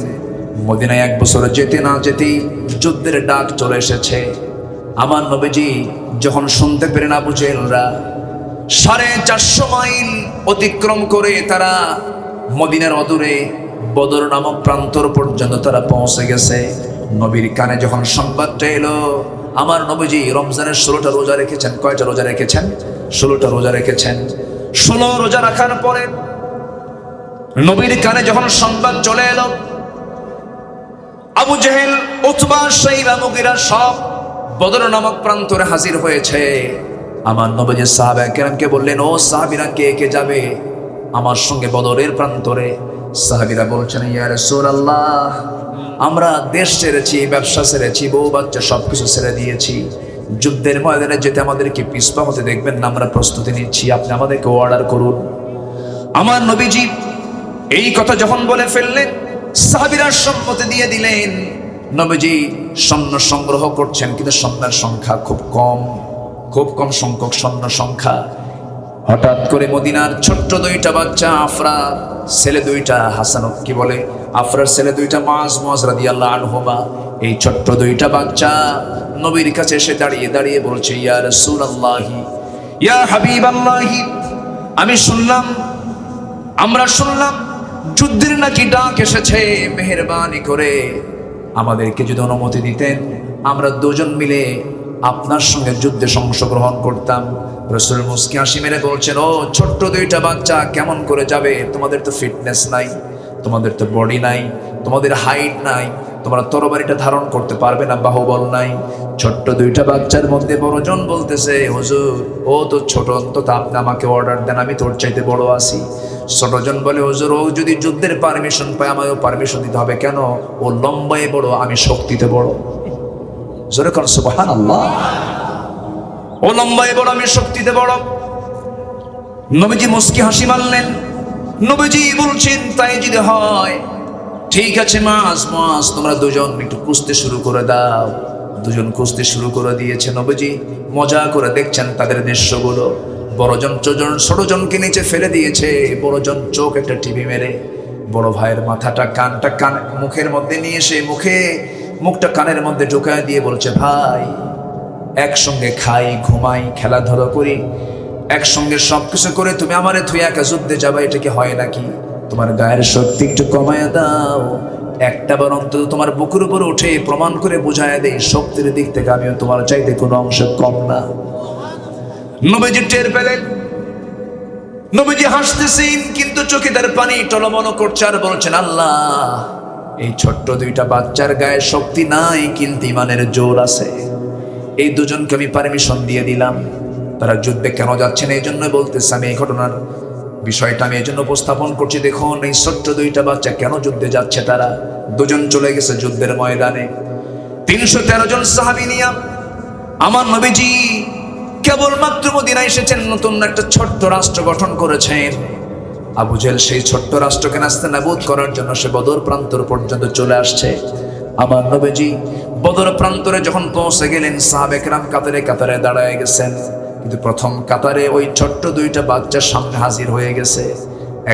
A: মদিনায় 1 বছর যেতে না যেতেই যুদ্ধের ডাক চলে এসেছে। আমার নবীজি যখন শুনতে পেলেন আবু জেহেলরা 450 মাইল অতিক্রম করে তারা মদিনার অদূরে বদর নামক প্রান্তর পর্যন্ত তারা পৌঁছে গেছে, নবীর কানে যখন সংবাদটা এলো, আমার নবীজি রমজানের 16টা রোজা রেখেছেন। কয়টা রোজা রেখেছেন? 16টা রোজা রেখেছেন। 16 রোজা রাখার পরে নবীর কানে যখন সংবাদ চলে এলো, আবু জেহেল, উতবা, শাইবা, মুগীরা সব বদর নামক প্রান্তরে হাজির হয়েছে। আমার নবীজি সাহাবায়ে কেরামকে বললেন, ও সাহাবীরা, কে কে যাবে আমার সঙ্গে বদরের প্রান্তরে? সাহাবীরা বলছেন, ইয়া রাসূলুল্লাহ, আমরা দেশ ছেড়েছি, ব্যবসা ছেড়েছি, বউ বাচ্চা সবকিছু ছেড়ে দিয়েছি। যুদ্ধের ময়দানে যেতে আমাদেরকে পিছপা হতে দেখবেন না, আমরা প্রস্তুতি নিচ্ছি, আপনি আমাদেরকে অর্ডার করুন। আমার নবীজি এই কথা যখন বলে ফেললেন, সাহাবীরা সম্মতি দিয়ে দিলেন। নবীজি সৈন্য সংগ্রহ করছেন, কিন্তু সৈন্যের সংখ্যা খুব কম সংখ্যক সৈন্য সংখ্যা। হঠাৎ করে মদিনার ছোট্ট 2টা বাচ্চা, আফরা ছেলে 2টা, হাসান কি বলে আফরার ছেলে 2টা, মুআজ রাদিয়াল্লাহু আনহুমা, এই ছোট্ট 2টা বাচ্চা নবীর কাছে এসে দাঁড়িয়ে বলছে, ইয়া রাসূলুল্লাহি, ইয়া হাবিবাল্লাহি, আমরা শুনলাম যুদ্ধের নাকি ডাক এসেছে, মেহেরবানি করে আমাদেরকে যদি অনুমতি দিতেন আমরা দুজন মিলে আপনার সঙ্গে যুদ্ধে অংশগ্রহণ করতাম। রাসূল মুস্কি হাসি মেরে বলছেন, ও ছোট্ট 2টা বাচ্চা, কেমন করে যাবে? তোমাদের তো ফিটনেস নাই, তোমাদের তো বডি নাই, তোমাদের হাইট নাই, তোমরা তরবারিটা ধারণ করতে পারবে না, বাহুবল নাই। ছোট্ট 2টা বাচ্চার মধ্যে বড়জন বলতেছে, হুজুর ও তো ছোট, অন্তত আপনি আমাকে অর্ডার দেন, আমি তোর চাইতে বড় আছি। ছোটজন বলে, হুজুর ও যদি যুদ্ধের পারমিশন পায় আমাকেও পারমিশন দিতে হবে। কেন? ও লম্বায় বড়, আমি শক্তিতে বড়। জোরে কর সুবহানাল্লাহ। ও লম্বায় বড়, আমি শক্তিতে বড়। নবীজি মুস্কি হাসি মারলেন। নবীজি বলছেন, তাই যদি হয় ঠিক আছে মুআজ, তোমরা দুজন একটু কুস্তি শুরু করে দাও। দুজন কুস্তি শুরু করে দিয়েছে। নবীজি মজা করে দেখছেন তাদের দৃশ্যগুলো। বড়জন ছোটজনকে নিচে ফেলে দিয়েছে। বড়জন চোখ একটা টিভি মেরে বড় ভাইয়ের মাথাটা কান মুখের মধ্যে নিয়ে এসে মুখটা কানের মধ্যে ঢুকায় দিয়ে বলছে, ভাই একসঙ্গে খাই, ঘুমাই, খেলাধুলা করি, একসঙ্গে সবকিছু করে তুমি আমারে তুই একা যুদ্ধে যাবা, এটা কি হয় নাকি? তোমার গায়ের শক্তি একটু কমায় দাও, একটা বার অন্তত তোমার বুকের উপর উঠে প্রমাণ করে বুঝায় দেই, শক্তির দিক থেকে আমিও তোমার চাইতে কোনো অংশ কম না। নবীজি টের পেলেন। নবীজি হাসতেছেন, কিন্তু চোখে তার পানি টলমল করছে আর বলছেন, আল্লাহ, এই ছোট্ট 2টা বাচ্চার গায়ে শক্তি নাই, কিন্তু ইমানের জোর আছে। এই দুজনকে আমি পারমিশন দিয়ে দিলাম। তারা যুদ্ধে কেন যাচ্ছেন এই জন্য বলতেছে। আমি এই ঘটনার বিষয়টা আমি এই জন্য উপস্থাপন করছি। দেখুন এই ছোট্ট 2টা বাচ্চা কেন যুদ্ধে যাচ্ছে। তারা দুজন চলে গেছে যুদ্ধের ময়দানে। 313 জন সাহাবী নিয়ে আমার নবীজি কেবলমাত্র মদিনায় এসেছেন, নতুন একটা ছোট্ট রাষ্ট্র গঠন করেছেন। আবু জেহেল সেই ছোট্ট রাষ্ট্রকে নাস্তানাবুদ করার জন্য সে বদর প্রান্তর পর্যন্ত চলে আসছে। আমার নবীজি বদর প্রান্তরে যখন পৌঁছে গেলেন, সাহাবে কেরাম কাতারে কাতারে দাঁড়ায় গেছেন, কিন্তু প্রথম কাতারে ওই ছোট্ট 2টা বাচ্চার সামনে হাজির হয়ে গেছে।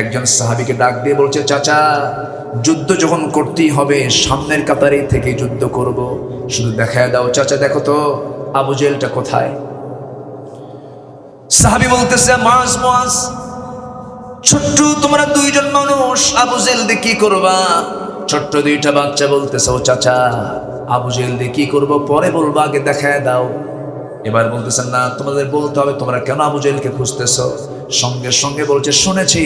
A: একজন সাহাবীকে ডাক দিয়ে বলছে, চাচা, যুদ্ধ যখন করতেই হবে সামনের কাতারে থেকে যুদ্ধ করব, শুধু দেখায় দাও। চাচা দেখো তো আবু জেহেলটা কোথায়? সাহাবী বলতেছে, মুআজ, ছোট্ট তোমরা 2জন মানুষ, আবু জেহেল দিয়ে কি করবা? ছোট্ট 2টা বাচ্চা বলতেছে, ও চাচা, আবু জেহেল দিয়ে কি করবো পরে বলবো, আগে দেখায় দাও। এবার বলতেছেন, না, তোমাদের বলতে হবে, তোমরা কেন আবু জেহেলকে খুঁজতেছো? সঙ্গে সঙ্গে বলছে, শুনেছি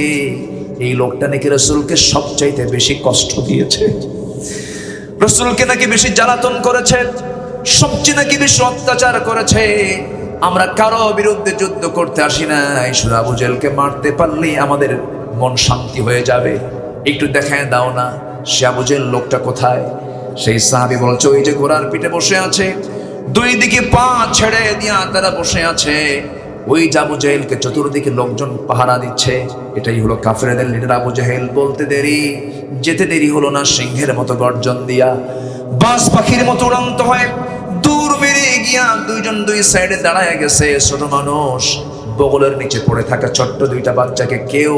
A: এই লোকটা নাকি রাসূলকে সবচাইতে বেশি কষ্ট দিয়েছে, রাসূলকে নাকি বেশি জ্বালাতন করেছে, সবচেয়ে নাকি বেশি অত্যাচার করেছে। আমরা কারো বিরুদ্ধে যুদ্ধ করতে আসি নাই, শুধু আবু জেহেলকে মারতে পারলেই আমাদের মন শান্তি হয়ে যাবে। একটু দেখায় দাও না সে আবু জেহেল লোকটা কোথায়। সেই সাহাবী বলছে ওই যে ঘোড়ার পিঠে বসে আছে, দুই দিকে পা ছেড়ে দিয়া তারা বসে আছে, ওই আবু জেহেলকে চতুর্দিকে লোকজন পাহারা দিচ্ছে। এটাই হলো কাফেরদের লিডার আবু জেহেল। বলতে দেরি, যেতে দেরি হলো না, সিংহের মতো গর্জন দিয়া বাজ পাখির মতো উড়ন্ত হয় দূর মেরে গিয়া দুইজন দুই সাইডে দাঁড়ায় গেছে। ছোট মানুষ বগলের নিচে পড়ে থাকা ছোট্ট দুইটা বাচ্চাকে কেউ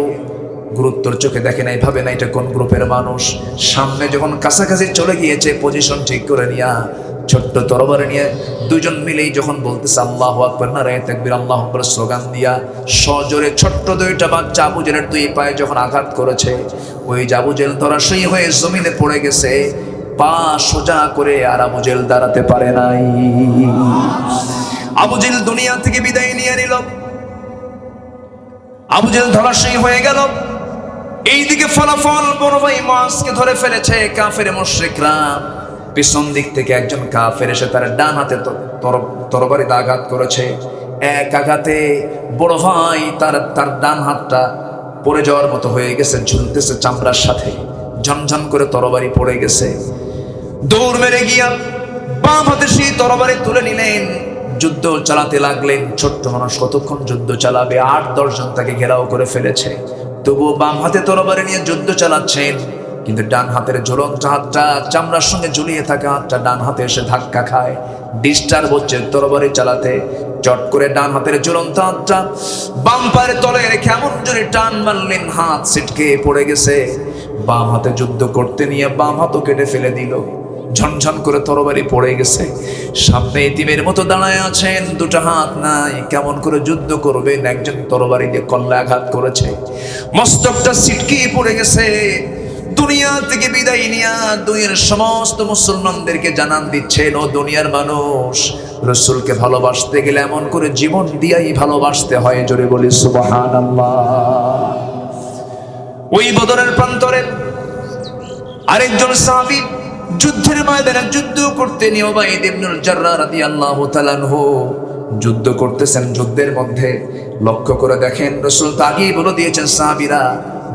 A: গুরুত্বর চোখে দেখে নাই, ভাবে না এটা কোন গ্রুপের মানুষ। সামনে যখন কাছাকাছি চলে গিয়েছে পজিশন ঠিক করে নিয়া ছোট্ট তরবারি নিয়ে দুইজন মিলেই যখন বলতেছে আল্লাহু আকবার, নারায়ে তাকবীর, আল্লাহু আকবার স্লোগান দিয়া সজোরে ছোট্ট দুইটা বাচ্চা আবু জেহেলের দুই পায়ে যখন আঘাত করেছে, ওই আবু জেহেল ধরাশয়ী হয়ে জমিনে পড়ে গেছে। পা সোজা করে আর আবু জেহেল দাঁড়াতে পারে নাই। আবু জেহেল দুনিয়া থেকে বিদায় নিয়ে নিল, আবু জেহেল ধরাশয়ী হয়ে গেল। এইদিকে ফলাফল বড় ভাই মুআজকে ধরে ফেলেছে কাফের মুশরিকরা। পিছন দিক থেকে একজন কাফের এসে তার ডান হাতে তরবারিতে আঘাত করেছে। এক আঘাতে বড় ভাই তার ডান হাতটা পড়ে যাওয়ার মতো হয়ে গেছে, ঝুলতেছে চামড়ার সাথে, ঝনঝন করে তরবারি পড়ে গেছে। দৌড় মেরে গিয়া বাম হাতে সেই তরবারি তুলে নিলেন, যুদ্ধ চালাতে লাগলেন। ছোট্ট মানুষ কতক্ষণ যুদ্ধ চালাবে? 8-10 জন তাকে ঘেরাও করে ফেলেছে, তবুও বাম হাতে তরবারি নিয়ে যুদ্ধ চালাচ্ছেন। কিন্তু ডান হাতের ঝুলন্ত হাতটা, চামড়ার সঙ্গে ঝুলিয়ে থাকা হাতটা ডান হাতে এসে ধাক্কা খায়, ডিস্টার্ব হচ্ছে তরবারি চালাতে। চট করে ডান হাতের ঝুলন্ত হাতটা বাম পায়ের তলে রেখে এমন জোরে টান মারলেন, হাত ছিটকে পড়ে গেছে। বাম হাতে যুদ্ধ করতে নিয়ে বাম হাতও কেটে ফেলে দিল, ঝনঝন করে তরবারি পড়ে গেছে। সামনে ইতিমের মতো দাঁড়ায় আছেন, দুটো হাত নাই, কেমন করে যুদ্ধ করবেন? একজন তরবারি দিয়ে কল্লা আঘাত করেছে, মস্তকটা ছিটকে পড়ে গেছে। দুনিয়া থেকে বিদায় নিয়া দুনিয়ার সমস্ত মুসলমানদেরকে জানান দিচ্ছেন, ও দুনিয়ার মানুষ, রাসূলকে ভালোবাসতে গেলে এমন করে জীবন দিয়াই ভালোবাসতে হয়। জোরে বলি সুবহানাল্লাহ। ওই বদরের প্রান্তরে আরেকজন সাহাবী যুদ্ধের ময়দানে যুদ্ধ করতে নিয়ে উবাইদ ইবনুল জাররাহ রাদিয়াল্লাহু তাআলা আনহু যুদ্ধ করতেছেন। যুদ্ধের মধ্যে লক্ষ্য করে দেখেন রাসূল তো আগেই বলে দিয়েছেন সাহাবীরা,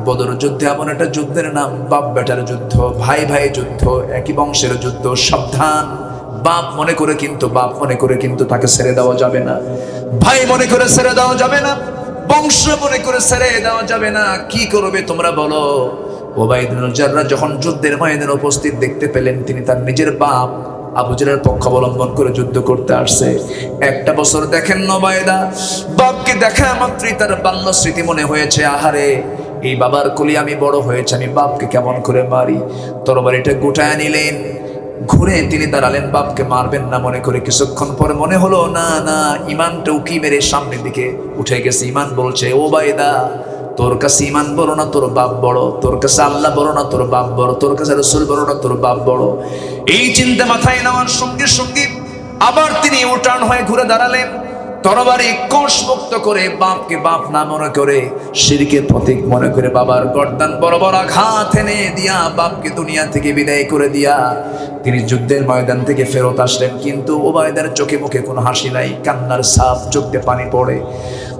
A: বদর যুদ্ধে এমন একটা যুদ্ধের নাম, বাপ বেটার যুদ্ধ, ভাই ভাই যুদ্ধ, একই বংশের যুদ্ধ। সাবধান, বাপ মনে করে কিন্তু তাকে ছেড়ে দেওয়া যাবে না, ভাই মনে করে ছেড়ে দেওয়া যাবে না, বংশ মনে করে ছেড়ে দেওয়া যাবে না। কি করবে তোমরা বলো? উবাইদ ইবনুল জাররাহ যখন যুদ্ধের ময়দানে উপস্থিত দেখতে পেলেন তিনি তার নিজের বাপ আবু জেহেলের পক্ষ অবলম্বন করে যুদ্ধ করতে আসছে। একটা বছর দেখেন উবাইদা, বাপকে দেখা মাত্রই তার বাল্য স্মৃতি মনে হয়েছে, আহারে এই বাবার কোলে আমি বড় হয়েছে, আমি বাপকে কেমন করে মারি। তরবারিটা গোটায় নিলেন, ঘুরে তিনি দাঁড়ালেন, বাপকে মারবেন না মনে করে। কিছুক্ষণ পরে মনে হলো না না, ইমানটা উকি মেরে সামনের দিকে উঠে গেছে। ইমান বলছে, ও উবাইদা, তোর কাছে ইমান বড় না তোর বাপ বড়? তোর কাছে আল্লাহ বড় না তোর বাপ বড়? তোর কাছে রাসূল বড় না তোর বাপ বড়? এই চিন্তা মাথায় নেওয়ার সঙ্গে সঙ্গে আবার তিনি উঠান হয়ে ঘুরে দাঁড়ালেন, তরবারি কোষ মুক্ত করে বাপকে বাপ না মনে করে, শিরকের প্রতীক মনে করে বাবার গর্দান বড় বড় আঘাত এনে দিয়া বাপকে দুনিয়া থেকে বিদায় করে দিয়া তিনি যুদ্ধের ময়দান থেকে ফেরত আসলেন। কিন্তু উবাইদার চোখে মুখে কোনো হাসি নাই, কান্নার ছাপ, চোখে পানি পড়ে।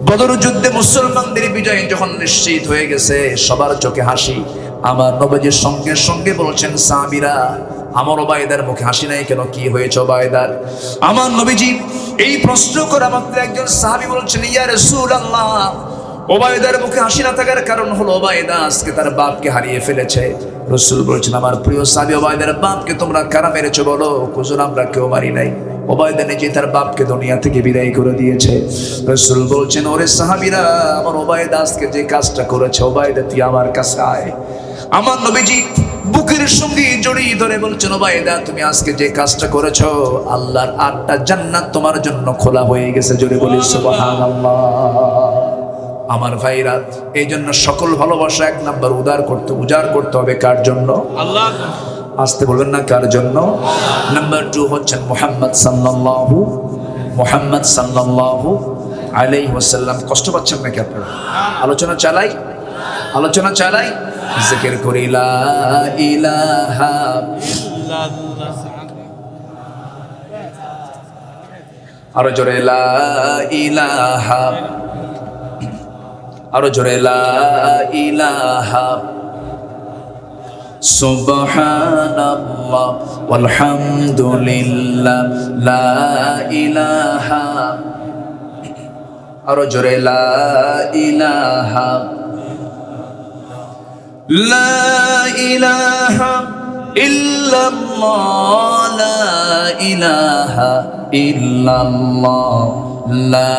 A: বদর যুদ্ধে মুসলমানদের বিজয় যখন নিশ্চিত হয়ে গেছে, সবার চোখে হাসি। আমার নবীজির সঙ্গে সঙ্গে বলছেন সাহাবীরা, আমার উবাইদার মুখে হাসি নাই কেন? কি হয়েছে উবাইদার? আমার নবীজি এই প্রশ্ন করা মাত্র একজন সাহাবী বলছেন, ইয়া রাসূলুল্লাহ, উবাইদার মুখে হাসি না থাকার কারণ হলো উবাইদা আজকে তার বাপকে হারিয়ে ফেলেছে। রাসূল বলছেন, আমার প্রিয় সাহাবী, উবাইদার বাপকে তোমরা কারা মেরেছো বলো? হুজুর, আমরা কেউ মারি নাই, উবাইদা নিজে তার বাপকে দুনিয়া থেকে বিদায় করে দিয়েছে। রাসূল বলছেন, ওরে সাহাবীরা, আমার উবাইদা আজকে যে কাজটা করেছে, উবাইদা তুই আমার কাছে আয়। আমার নবীজি বুকের সঙ্গে জড়িয়ে ধরে বলছেন, উবাইদা তুমি আজকে যে কাজটা করেছো, আল্লাহর 8টা জান্নাত তোমার জন্য খোলা হয়ে গেছে। জোরে বলি সুবহানাল্লাহ। আমার ভাইরা, এই জন্য সকল ভালোবাসা 1 নাম্বার উজাড় করতে হবে কার জন্য? আল্লাহ। আসতে বলবেন না, কার জন্য? নাম্বার 2 হচ্ছেন মুহাম্মদ সাল্লাল্লাহু আলাইহি ওয়াসাল্লাম। কষ্ট পাচ্ছেন নাকি আপনারা? আলোচনা চালাই জিকির করি লা ইলাহা ইল্লাল্লাহ আরো জোরে লা ইলাহা, আরো জোরে লা ইলাহা সুবহানাল্লাহ ওয়ালহামদুলিল্লাহ লা ইলাহা, আরো জোরে লা ইলাহা, লা ইলাহা ইল্লাল্লাহ, লা ইলাহা ইল্লাল্লাহ, লা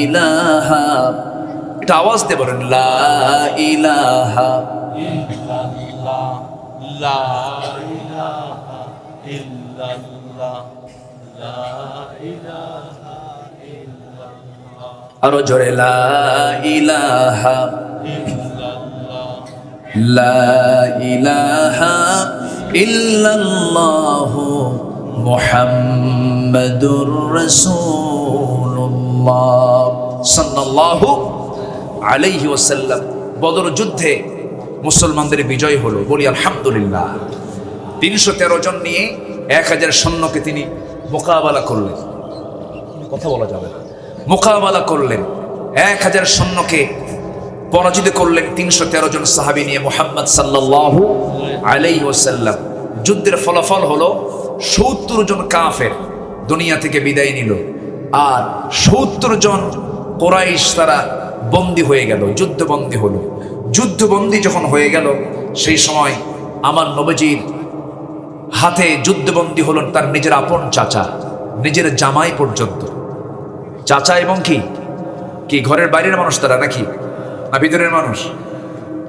A: ইলাহা, এটা আওয়াজ দিয়ে বলেন, লা ইলাহা
B: ইল্লাল্লাহ, লা ইলাহা ইল্লাল্লাহ, লা ইলাহা ইল্লাল্লাহ,
A: আরো জোরে লা ইলাহা
B: ইল্লাল্লাহ,
A: লা ইলাহা ইল্লাল্লাহ মুহাম্মাদুর রাসূলুল্লাহ সাল্লাল্লাহু আলাইহি ওয়াসাল্লাম। বদর যুদ্ধে মুসলমানদের বিজয় হলো, বলি আলহামদুলিল্লাহ। 313 জন নিয়ে 1000 সৈন্যকে তিনি মোকাবেলা করলেন, কথা বলা যাবে না, মোকাবেলা করলেন। 1000 সৈন্যকে পরাজিত করলেন 313 জন সাহাবী নিয়ে মুহাম্মদ সাল্লাল্লাহু আলাইহি ওয়াসাল্লাম। যুদ্ধের ফলাফল হলো 70 জন কাফের দুনিয়া থেকে বিদায় নিল, আর 70 জন কুরাইশ তারা বন্দী হয়ে গেল, যুদ্ধবন্দী হলো। যুদ্ধবন্দী যখন হয়ে গেল, সেই সময় আমার নবীজির হাতে যুদ্ধবন্দী হলেন তার নিজের আপন চাচা, নিজের জামাই পর্যন্ত। চাচা এবং কি কি ঘরের বাইরের মানুষ তারা নাকি না ভিতরের মানুষ?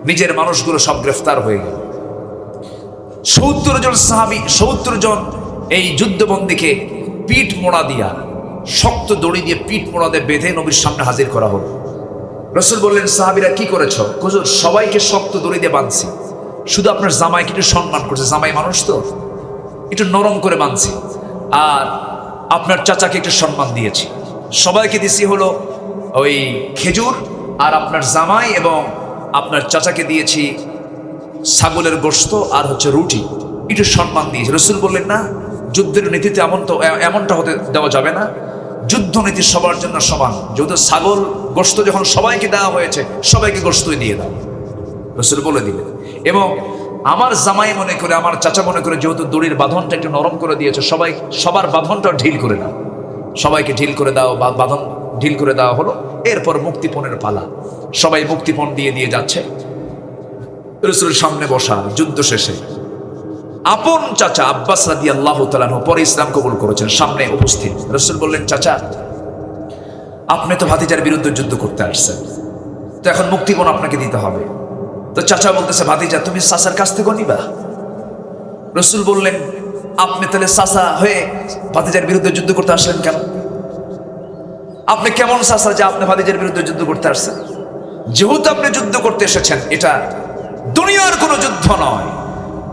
A: নিজের মানুষগুলো সব গ্রেফতার হয়ে গেল। 70 জন সাহাবী, 70 জন এই যুদ্ধবন্দীকে পিঠ মোড়া দিয়া, শক্ত দড়ি দিয়ে পিঠ মোড়া দিয়ে বেঁধে নবীর সামনে হাজির করা হলো। রাসূল বললেন, সাহাবীরা কি করেছো? হুজুর, সবাইকে শক্ত দড়ি দিয়ে বাঁধছি, শুধু আপনার জামাইকে একটু সম্মান করছে, জামাই মানুষ তো একটু নরম করে বাঁধছি, আর আপনার চাচাকে একটু সম্মান দিয়েছি। সবাইকে দিছি হলো ওই খেজুর, আর আপনার জামাই এবং আপনার চাচাকে দিয়েছি ছাগলের গোশত আর হচ্ছে রুটি, একটু সম্মান দিয়েছি। রাসূল বললেন, না, যুদ্ধের নীতিতে এমনটা হতে দেওয়া যাবে না। যুদ্ধ নীতি সবার জন্য সমান, যেহেতু ছাগল গোশত যখন সবাইকে দেওয়া হয়েছে, সবাইকে গোশতই দিয়ে দাও, রাসূল বলে দিলেন। এবং আমার জামাই মনে করে, আমার চাচা মনে করে, যেহেতু দড়ির বাঁধনটা একটু নরম করে দিয়েছে, সবার বাঁধনটা ঢিল করে দাও, সবাইকে ঢিল করে দাও, বা বাঁধন ঢিল করে দেওয়া হলো। এরপর মুক্তিপণের পালা, সবাই মুক্তিপণ দিয়ে যাচ্ছে। রাসূলের সামনে বসা, যুদ্ধ শেষে আপন চাচা আব্বাস রাদিয়াল্লাহু তাআলা আনহু পরে ইসলাম কবুল করেছেন, সামনে উপস্থিত। রাসূল বললেন, চাচা, আপনি তো ভাতিজার বিরুদ্ধে যুদ্ধ করতে আসছেন, তো এখন মুক্তিপণ আপনাকে দিতে হবে। তো চাচা বলতেছে, ভাতিজা তুমি চাচার কাছ থেকে নিবা? রাসূল বললেন, আপনি তাহলে চাচা হয়ে ভাতিজার বিরুদ্ধে যুদ্ধ করতে আসলেন কেন? আপনি কেমন চাচা যে আপনি ভাতিজার বিরুদ্ধে যুদ্ধ করতে আসছেন? যেহেতু আপনি যুদ্ধ করতে এসেছেন, এটা দুনিয়ার কোনো যুদ্ধ নয়,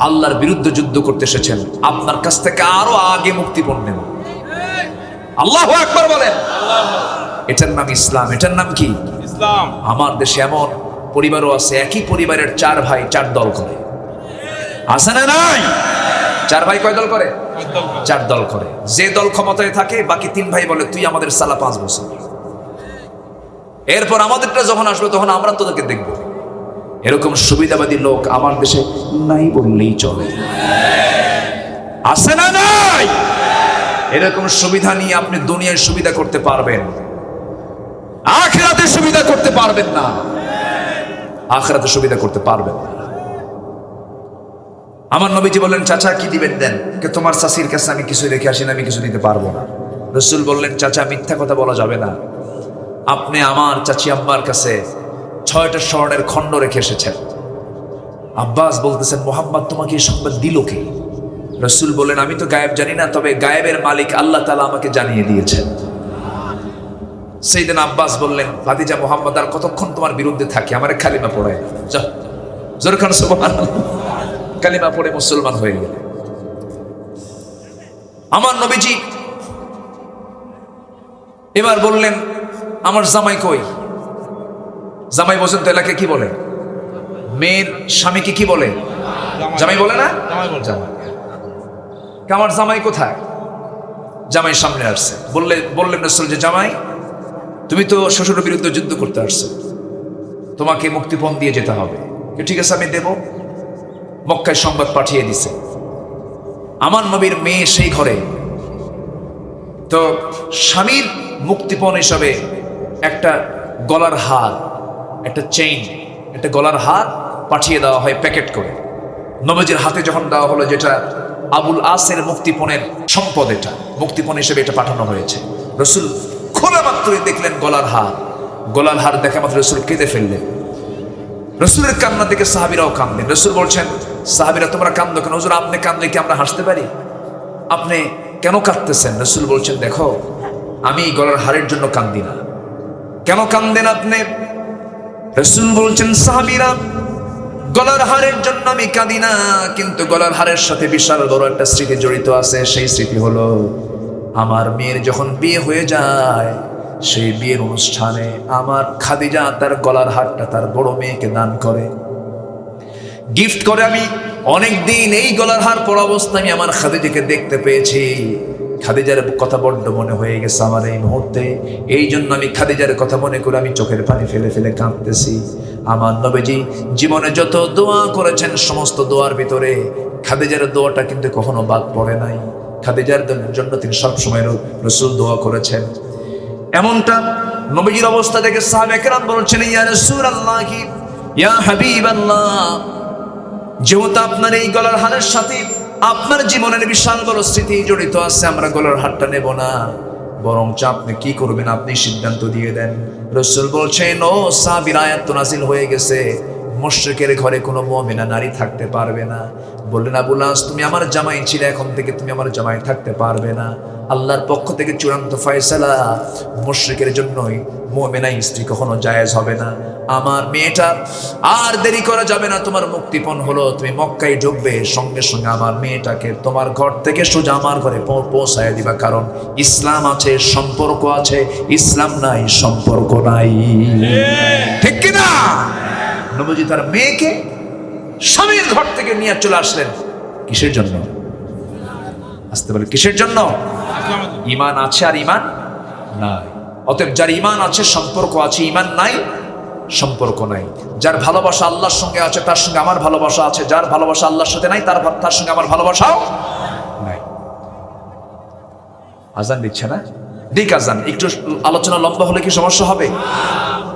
A: আল্লাহর বিরুদ্ধে যুদ্ধ করতে এসেছেন, আপনার কাছ থেকে আরো আগে মুক্তিপণ নেব। আল্লাহু আকবার বলেন। এটার নাম ইসলাম, এটার নাম কি?
B: ইসলাম।
A: আমার দেশে এমন পরিবারও আছে, একই পরিবারের 4 ভাই 4 দল করে, আছে না নাই? 4 ভাই কয় দল করে? 4 দল করে। যে দল ক্ষমতায় থাকে, বাকি 3 ভাই বলে, তুই আমাদের সালা 5 বছর, এরপর আমাদেরটা যখন আসবে তখন আমরা তোদেরকে দেখবো। এরকম সুবিধাবাদী লোক আমার দেশে নাই বললেই চলে, আছে না নাই? এরকম সুবিধা নিয়ে আপনি দুনিয়ায় সুবিধা করতে পারবেন, আখিরাতে সুবিধা করতে পারবেন না, আখিরাতে সুবিধা করতে পারবেন না। আমার নবীজি বললেন, চাচা কি দিবেন দেন। কে তোমার চাচির কাছে আমি কিছু রেখে আসি না, আমি কিছু দিতে পারবো না। রাসূল বললেন, চাচা মিথ্যা কথা বলা যাবে না, আপনি আমার চাচি আম্মার কাছে 6টা স্বর্ণের খণ্ড রেখে এসেছেন। আব্বাস বলতেছেন, মুহাম্মদ তোমাকে এই সংবাদ দিল কে? রাসূল বললেন, আমি তো গায়েব জানি না, তবে গায়েবের মালিক আল্লাহ তাআলা আমাকে জানিয়ে দিয়েছেন। সাইয়েদনা আব্বাস বললেন, ভাতিজা মুহাম্মদ আর কতক্ষণ তোমার বিরুদ্ধে থাকি, আমার কালিমা পড়ায় না, যা জোরে খান সুবহানাল্লাহ। কালিমা পড়ে মুসলমান হয়ে গেল। আমার নবীজি এবার বললেন, আমার জামাই কই? জামাই বলছেন তো এলাকায় কি বলে? মেয়ের স্বামীকে কি বলে? জামাই বলে না? জামাই। আমার জামাই কোথায়? জামাই সামনে আসছে, বললেন রাসূল যে জামাই, তুমি তো শ্বশুরের বিরুদ্ধে যুদ্ধ করতে আসছো, তোমাকে মুক্তিপণ দিয়ে যেতে হবে। ঠিক আছে, আমি দেব। মক্কায় সংবাদ পাঠিয়ে দিছে, আমার নবীর মেয়ে সেই ঘরে। তো স্বামীর মুক্তিপণ হিসাবে একটা গলার হার, একটা চেইন, একটা গলার হার পাঠিয়ে দেওয়া হয় প্যাকেট করে। নবীজির হাতে যখন দেওয়া হলো, যেটা আবুল আসের মুক্তিপণের সম্পদ, এটা মুক্তিপণ হিসেবে এটা পাঠানো হয়েছে। রসুল খোলা মাত্রই দেখলেন গলার হার। গলার হার দেখা মাত্র রসুল কেঁদে ফেললেন। রসুলের কান্না দেখে সাহাবীরাও কাঁদলেন। রসুল বলছেন, সাহাবীরা তোমরা কান্দো কেন? হুজুর আপনি কাঁদলে কি আমরা হাসতে পারি? আপনি কেন কাঁদতেছেন? রসুল বলছেন, দেখো আমি গলার হারের জন্য কান্দি না। কেন কান্দেন আপনি? রসুল বলছেন, সাহাবীরা গলার হারের জন্য আমি কাঁদি না, কিন্তু গলার হারের সাথে বিশাল বড় একটা স্মৃতি জড়িত আছে। সেই স্মৃতি হলো, আমার মেয়ের যখন বিয়ে হয়ে যায়, সেই বিয়ের অনুষ্ঠানে আমার খাদিজা তার গলার হারটা তার বড় মেয়েকে দান করে, গিফট করে। আমি অনেকদিন এই গলার হার পরা অবস্থায় আমি আমার খাদিজাকে দেখতে পেয়েছি। খাদিজার কথা বড্ড মনে হয়ে গেছে আমার এই মুহূর্তে। এই জন্য আমি খাদিজার কথা মনে করে আমি চোখের পানি ফেলে ফেলে কাঁদতেছি। আমার নবীজি জীবনে যত দোয়া করেছেন, সমস্ত দোয়ার ভিতরে খাদিজার দোয়াটা কিন্তু কখনো বাদ পড়ে নাই। খাদিজার জন্য তিনি সবসময় রাসূল দোয়া করেছেন। এমনটা নবীজির অবস্থা দেখে সাহাবায়ে কেরাম বলছেন, ইয়া রাসূলুল্লাহ, ইয়া হাবিবাল্লাহ, যেহেতু আপনার এই গলার হারের সাথে আপনার জীবনের বিশাল বড় স্মৃতি জড়িত আছে, আমরা গলার হারটা নেব না, বরঞ্চ আপনি কি করবেন আপনি সিদ্ধান্ত দিয়ে দেন। রাসূল বলছেন, ও সাহাবীর, আয়াত তো নাযিল হয়ে গেছে, মুশরিকের ঘরে কোনো মুমিনা নারী থাকতে পারবে না। বললেন, আবুল আস, তুমি আমার জামাই ছিলে, এখন থেকে তুমি আমার জামাই থাকতে পারবে না। আল্লাহর পক্ষ থেকে চূড়ান্ত ফয়সালা, মুশরিকের জন্যই মুমিনা স্ত্রী কখনো জায়েজ হবে না। আমার মেয়েটা আর দেরি করা যাবে না, তোমার মুক্তিপণ হলো তুমি মক্কায় ঢুকবে, সঙ্গে সঙ্গে আমার মেয়েটাকে তোমার ঘর থেকে সোজা আমার ঘরে পৌঁছায় দিবা। কারণ ইসলাম আছে, সম্পর্ক আছে, ইসলাম নাই, সম্পর্ক নাই। ঠিক কিনা? নবীজি তার মেয়েকে স্বামীর ঘর থেকে নিয়ে চলে আসলেন। কিসের জন্য? আসতে বলে, কিসের জন্য? ঈমান আছে আর ঈমান নাই। অতএব যার ঈমান আছে সম্পর্ক আছে, ঈমান নাই সম্পর্ক নাই। যার ভালোবাসা আল্লাহর সঙ্গে আছে তার সঙ্গে আমার ভালোবাসা আছে, যার ভালোবাসা আল্লাহর সাথে নাই তার সঙ্গে আমার ভালোবাসাও নাই। আজান দিচ্ছে না? দিক আজান। একটু আলোচনা লম্বা হলে কি সমস্যা হবে?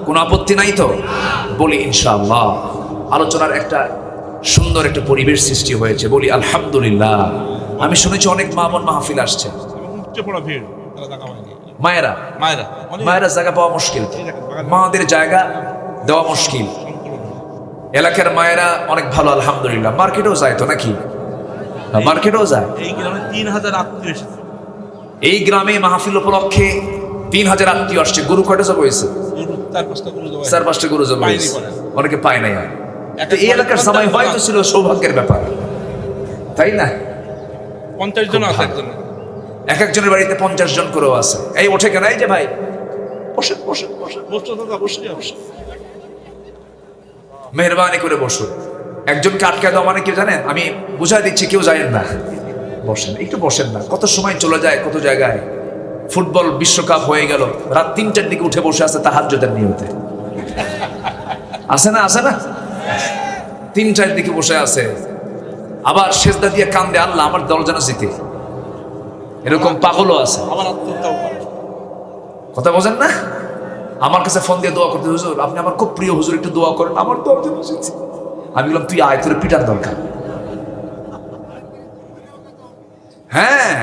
A: কোনো আপত্তি নাই তো? বলি ইনশাআল্লাহ। আলোচনার একটা সুন্দর একটা পরিবেশ সৃষ্টি হয়েছে, বলি আলহামদুলিল্লাহ। আমি শুনেছি অনেক মা বোন মাহফিল আসছে। মায়েরা জায়গা পাওয়া মুশকিল, মাদের জায়গা দেওয়া মুশকিল। এলাকার মায়েরা অনেক ভালো আলহামদুলিল্লাহ। মার্কেটেও যায় তো নাকি? মার্কেটেও যায়।
B: এই গ্রামে 3000 আত্মীয় এসেছে।
A: এই গ্রামে মাহফিল উপলক্ষে 3000 আত্মীয় আসছে। গরু কয়টা জব হয়েছে? 4-5টা গরু জব হয়েছে। অনেকে পায় নাই। তো এই এলাকার সময় হয়তো ছিল সৌভাগ্যের ব্যাপার, তাই না?
B: 50 জন আছে
A: এক একজনের বাড়িতে 50 জন করেও আছে। এই ওঠে কেন? এই যে ভাই, বসে বসে বসে বসে, মেহরবানি করে বসুন। একজনকে আটকে দেওয়া মানে কেউ জানেন? আমি বুঝাই দিচ্ছি, কেউ যায়েন না, বসেন, একটু বসেন না। কত সময় চলে যায় কত জায়গায়। ফুটবল বিশ্বকাপ হয়ে গেল, রাত 3টার দিকে উঠে বসে আছে তাহাজ্জুদের নিয়তে। আছে না? আছে না? 3টার দিকে বসে আছে, আবার সেজদা দিয়ে কান্দে, আল্লাহ আমার দল যেন জিতে। এরকম পাগলও আছে। কথা বোঝেন না? আমার কাছে ফোন দিয়ে দোয়া করতে, হুজুর আপনি আমার খুব প্রিয়, হুজুর একটু দোয়া করেন, আমার দল যেন জিতে। আমি বললাম, তুই আয়, তোর পিটার দরকার। হ্যাঁ,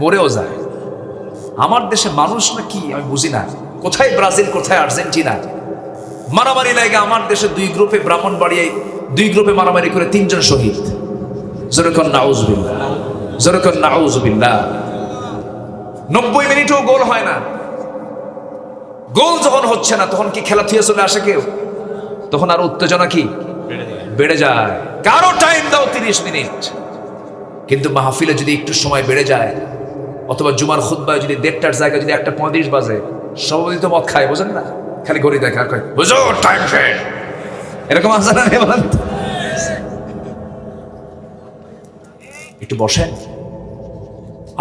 A: মরেও যায়। আমার দেশে মানুষ না কি আমি বুঝি না, কোথায় ব্রাজিল কোথায় আর্জেন্টিনা। মারামারি লাগে আমার দেশে 2 গ্রুপে, ব্রাহ্মণবাড়িয়ায় 2 গ্রুপে মারামারি করে 3 জন শহীদ। যেরকম নাউজুবিল্লাহ, যেরকম নাউজুবিল্লাহ। 90 মিনিটও গোল হয় না। গোল যখন হচ্ছে না তখন কি খেলা থুয়ে চলে আসে কেউ? তখন আর উত্তেজনা কি বেড়ে যায়। কারো টাইম দাও 30 মিনিট। কিন্তু মাহফিলে যদি একটু সময় বেড়ে যায়, অথবা জুমার খুতবায় যদি 1:30টার জায়গায় যদি 1:35 বাজে, সভাপতি তো মদ খায়, বোঝেন না? খালি ঘড়ি দেখা কয়, হুজুর টাইম শেষ। এরকম আছে না? বলেন একটু বসেন।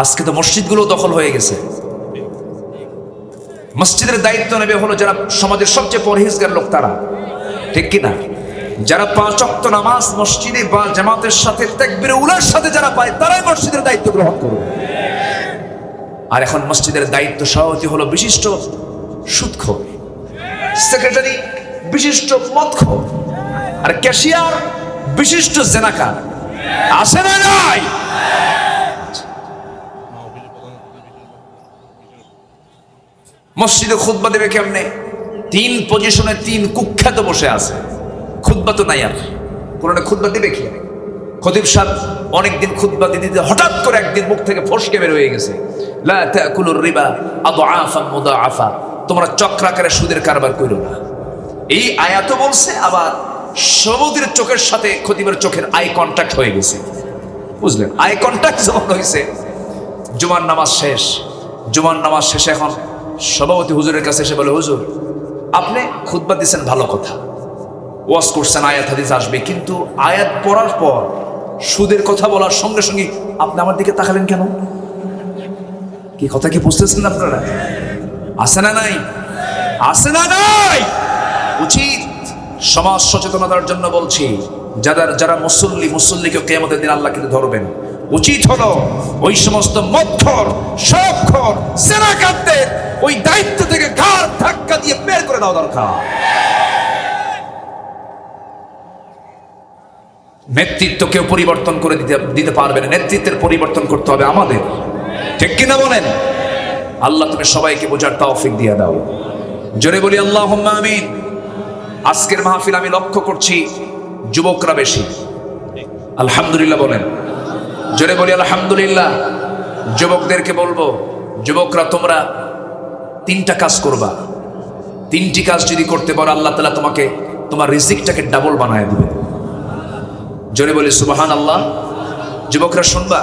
A: আজকে তো মসজিদগুলো দখল হয়ে গেছে। মসজিদের দায়িত্ব নেবে হলো যারা সমাজের সবচেয়ে পরহেজগার লোক, তারা, ঠিক কিনা? যারা 5 ওয়াক্ত নামাজ মসজিদে বা জামাতের সাথে তাকবীরে উলার সাথে যারা পায়, তারাই মসজিদের দায়িত্ব গ্রহণ করবে। আর এখন মসজিদের দায়িত্ব সভাপতি হলো বিশিষ্ট সুদখোর, সেক্রেটারি বিশিষ্ট মদখোর, আর ক্যাশিয়ার বিশিষ্ট জেনাকার। আসে না নাই? মসজিদে খুতবা দেবে কেমনে? 3 পজিশনে 3 কুখ্যাত বসে আছে, খুতবা তো নাই। আর কোরআনে খুতবা দেবে কি? খতিব সাহেব অনেকদিন খুতবা দিতে হঠাৎ করে একদিন মুখ থেকে ফসকে বের হয়ে গেছে, লা তাকুলুর রিবা আদআফান মুদাআফা, তোমরা চক্রাকারে সুদের কারবার করো না। এই আয়াতও বলছে, আবার সবুদের চোখের সাথে খতিবের চোখের আই কন্টাক্ট হয়ে গেছে। বুঝলেন? আই কন্টাক্ট যখন হয়েছে, জুমার নামাজ শেষ। জুমার নামাজ শেষে এখন সভাপতি হুজুরের কাছে এসে বলে, হুজুর আপনি খুতবা দিচ্ছেন ভালো কথা, ওয়াজ করছেন, আয়াত হাদিস আসবে, কিন্তু আয়াত পড়ার পর সুদের কথা বলার সঙ্গে সঙ্গে আপনি আমার দিকে তাকালেন কেন? কি কথা কি বুঝতেছেন আপনারা? আছে না নাই? আছে না নাই? উচিত সমাজ সচেতনতার জন্য বলছি, যারা মুসল্লিকে কিয়ামতের দিন আল্লাহ কিন্তু ধরবেন। উচিত হলো ওই সমস্ত মদখোর, শরাবখোর, জেনাকারদের ওই দায়িত্ব থেকে ঘাড় ধাক্কা দিয়ে বের করে দেওয়া দরকার। নেতৃত্ব কেউ পরিবর্তন করে দিতে পারবে না, নেতৃত্বের পরিবর্তন করতে হবে আমাদের, ঠিক কিনা বলেন? আল্লাহ তুমি সবাইকে বোঝার তৌফিক দিয়ে দাও। জোরে বলি আল্লাহুম্মা আমিন। আজকের মাহফিল আমি লক্ষ্য করছি যুবকরা বেশি, আলহামদুলিল্লাহ বলেন। জোরে বলি আলহামদুলিল্লাহ। যুবকদেরকে বলবো, যুবকরা তোমরা 3টা কাজ করবা। 3টি কাজ যদি করতে পারো, আল্লাহ তাআলা তোমাকে তোমার রিজিকটাকে ডাবল বানায় দিবে। জোরে বলি সুবহানাল্লাহ। যুবকরা শুনবা,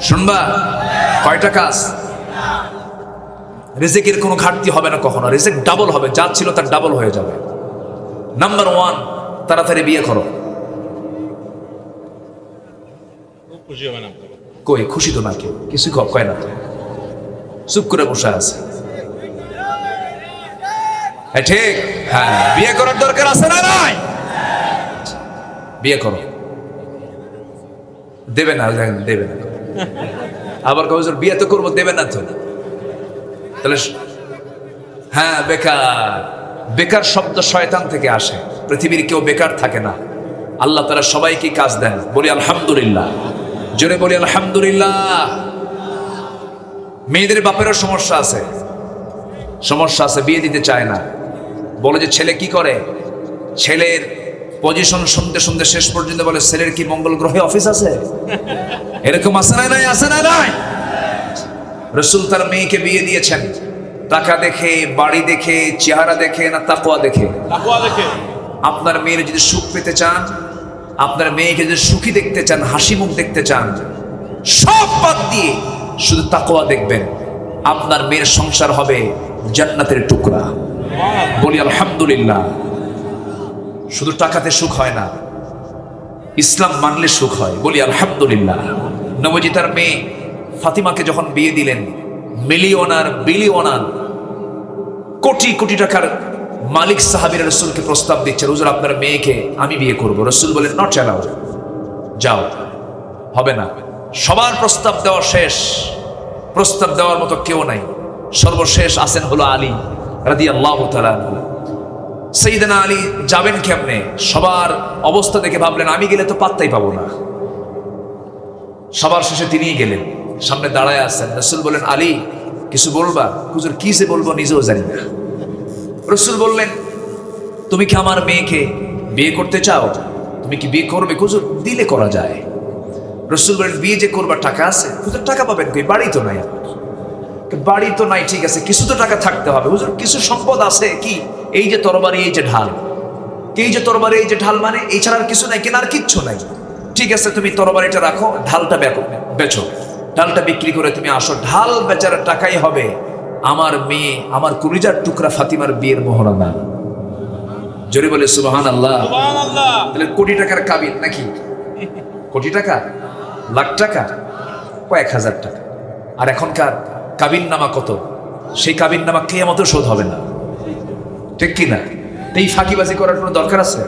A: শুনবা? কয়টা কাজ? রিজিকের কোনো ঘাটতি হবে না কখনো, রিজিক ডাবল হবে, যা ছিল তার ডাবল হয়ে যাবে। নাম্বার 1, তাড়াতাড়ি বিয়ে করো।
B: খুশি হবে না?
A: কই খুশি তো না, কেউ কিছু কয় না তো, চুপ করে বসে আছে। ঠিক, হ্যাঁ, বিয়ে করার দরকার আছে না নাই? বিয়ে করো। দেবে না, দেবে না। আবার কবে বিয়ে তো করবো, দেবে না তো, তাহলে হ্যাঁ বেকার। বেকার শব্দ শয়তান থেকে আসে, পৃথিবীর কেউ বেকার থাকে না। আল্লাহ তাআলা সবাইকে কাজ দেন, বলি আলহামদুলিল্লাহ। জোরে বলি আলহামদুলিল্লাহ। মেয়েদের বাপেরও সমস্যা আছে, সমস্যা আছে, বিয়ে দিতে চায় না। বলে যে ছেলে কি করে, ছেলের পজিশন শুনতে শুনতে শেষ পর্যন্ত বলে ছেলের কি মঙ্গল গ্রহে অফিস আছে? এরকম আছে না নাই? আছে না নাই? রাসূল তার মেয়েকে বিয়ে দিয়েছেন টাকা দেখে, বাড়ি দেখে, চেহারা দেখে না তাকওয়া দেখে?
B: তাকওয়া দেখে।
A: আপনার মেয়ের যদি সুখ পেতে চান, আপনার মেয়েকে যদি সুখী দেখতে চান, হাসি মুখ দেখতে চান, সব বাদ দিয়ে শুধু তাকওয়া দেখবেন, আপনার মেয়ের সংসার হবে জান্নাতের টুকরা। বলি আলহামদুলিল্লাহ। শুধু টাকাতে সুখ হয় না, ইসলাম মানলে সুখ হয়। বলি আলহামদুলিল্লাহ। নবীজি তার মেয়ে ফাতিমাকে যখন বিয়ে দিলেন, মিলিয়নার, বিলিয়নার, কোটি কোটি টাকার মালিক সাহাবীরা রাসূলকে প্রস্তাব দিচ্ছেন, হুজুর আপনার মেয়েকে আমি বিয়ে করব। রাসূল বলেন নট অ্যালাউড, যাও, হবে না। সবার প্রস্তাব দেওয়া শেষ, প্রস্তাব দেওয়ার মতো কেউ নাই। সর্বশেষ আছেন হলো আলী রাদিয়াল্লাহু তাআলা আনহু। সাইয়েদনা আলী যাবেন কেমনে? সবার অবস্থা দেখে ভাবলেন আমি গেলে তো পাত্তাই পাবো না। সবার শেষে তিনিই গেলেন, সামনে দাঁড়ায় আছেন। রাসূল বলেন আলী কিছু বলবা? হুজুর কি যে বলবো নিজেও জানি না। রাসূল বললেন তুমি কি আমার মেয়েকে বিয়ে করতে চাও? তুমি কি বিয়ে করবে? হুজুর দিলে করা যায়। রাসূল বলেন বিয়ে যে করবা টাকা আছে? হুজুর টাকা পাবেন কই? বাড়ি তো নাই। বাড়ি তো নাই, ঠিক আছে, কিছু তো টাকা থাকতে হবে। হুজুর কিছু সম্পদ আছে। কি? এই যে তরবারি, এই যে ঢাল। এই যে তরবারি, এই যে ঢাল, মানে এই ছাড়া আর কিছু নাই? কেনার কিচ্ছু নাই। ঠিক আছে, তুমি তরবারিটা রাখো, ঢালটা বেচো, ঢালটা বিক্রি করে তুমি আসো, ঢাল বেচার টাকাই হবে আমার মেয়ে, আমার কলিজার টুকরা ফাতিমার বিয়ের মোহরানা। জোরে বলে সুবহানাল্লাহ। তাহলে কোটি টাকার কাবিন নাকি? কোটি টাকা, লাখ টাকা, কয়েক হাজার টাকা। আর এখনকার কাবিন নামা কত, সেই কাবিন নামা কিয়ামতেও শোধ হবে না, ঠিক কিনা? এই ফাঁকিবাজি করার কোনো দরকার আছে?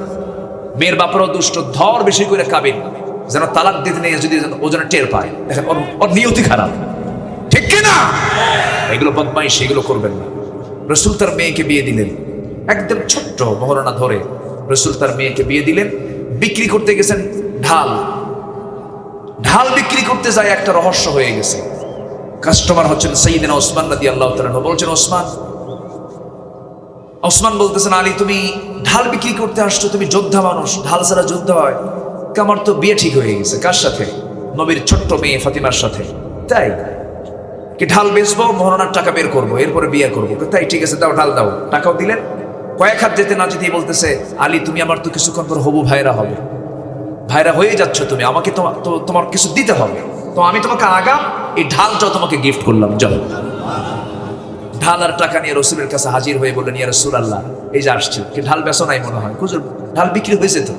A: মেয়ের বাপরাও দুষ্ট, ধর বেশি করে কাবিন, যেন তালাক দিতে নিয়ে যদি ও যেন টের পায়, দেখেন ওর নিয়তি খারাপ, ঠিক কিনা? এগুলো বদমাইশ, এগুলো করবেন না। রসুল তার মেয়েকে বিয়ে দিলেন, একদম ছোট্ট মহরণা ধরে রসুল তার মেয়েকে বিয়ে দিলেন। বিক্রি করতে গেছেন ঢাল, ঢাল বিক্রি করতে যায় একটা রহস্য হয়ে গেছে। কাস্টমার হচ্ছেন সাইয়েদনা ওসমান রাদিয়াল্লাহু তাআলা। বলছেন ওসমান বলতেছেন, আলী তুমি ঢাল বিক্রি করতে আসছো, তুমি যোদ্ধা মানুষ, ঢাল ছাড়া যুদ্ধ হয়? আমার তো বিয়ে ঠিক হয়ে গেছে। কার সাথে? নবীর ছোট্ট মেয়ে ফাতিমার সাথে। তাই কি ঢাল বেচবো, মহরণার টাকা বের করবো, এরপরে বিয়ে করবো? তাই ঠিক আছে, দাও ঢাল দাও। টাকাও দিলেন। কয়েক হাত যেতে না যেতেই বলতেছে, আলী তুমি আমার তো কিছুক্ষণ পর হবু ভাইরা হবে, ভাইরা হয়ে যাচ্ছ তুমি, আমাকে তোমার কিছু দিতে হবে, তো আমি তোমাকে আগাম এই ঢালটাও তোমাকে গিফট করলাম, চলো। ঢাল আর টাকা নিয়ে রসুলের কাছে হাজির হয়ে বললেন, ইয়া রাসূলুল্লাহ, এই যে আসছি, কি ঢাল বেচো নাই মনে হয়? হুজুর ঢাল বিক্রি হয়েছে তো।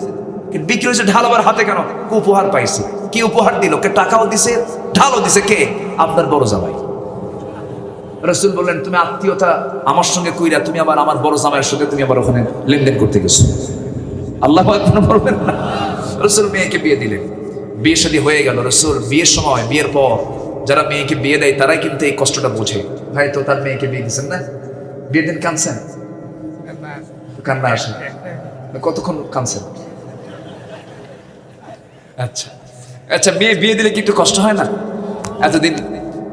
A: কিন্তু বিক্রি হয়েছে, ঢাল আবার হাতে কেন? উপহার পাইছি। কি উপহার দিল? কে টাকাও দিছে, ঢালও দিছে। কে? আপনার বড় জামাই। রসুল বললেন, তুমি আত্মীয়তা আমার সঙ্গে কইরা তুমি আবার আমার বড় জামাইয়ের সঙ্গে তুমি আবার ওখানে লেনদেন করতে গেছো। আল্লাহু আকবার বলবেন না। রসুল মেয়েকে বিয়ে দিলেন, বিয়ে শাদী হয়ে গেল। রসুল বিয়ের সময়, বিয়ের পর যারা মেয়েকে বিয়ে দেয় তারাই কিন্তু এই কষ্টটা বোঝে। ভাই তো তার মেয়েকে বিয়ে দিচ্ছেন না, বিয়ের দিন কাঁদছেন? কান্না আসে? কতক্ষণ কাঁদছেন? আচ্ছা আচ্ছা, মেয়ে বিয়ে দিলে কি একটু কষ্ট হয় না? এতদিন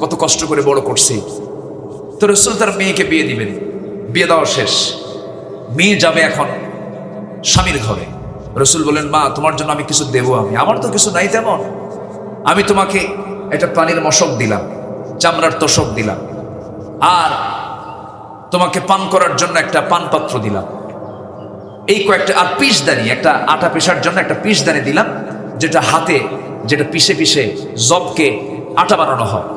A: কত কষ্ট করে বড় করছি। তো রসুল তার মেয়েকে বিয়ে দিবেন, বিয়ে দেওয়া শেষ, মেয়ে যাবে এখন স্বামীর ঘরে। রসুল বলেন, মা তোমার জন্য আমি কিছু দেবো। আমার তো কিছু নাই তেমন, আমি তোমাকে একটা পানির মশক দিলাম, চামড়ার তোষক দিলাম, আর তোমাকে পান করার জন্য একটা পানপাত্র দিলাম, এই কয়েকটা, আর পিসদানি, একটা আটা পেশার জন্য একটা পিসদানি দিলাম, যেটা হাতে, যেটা পিষে পিষে জবকে আটা বানানো হয়।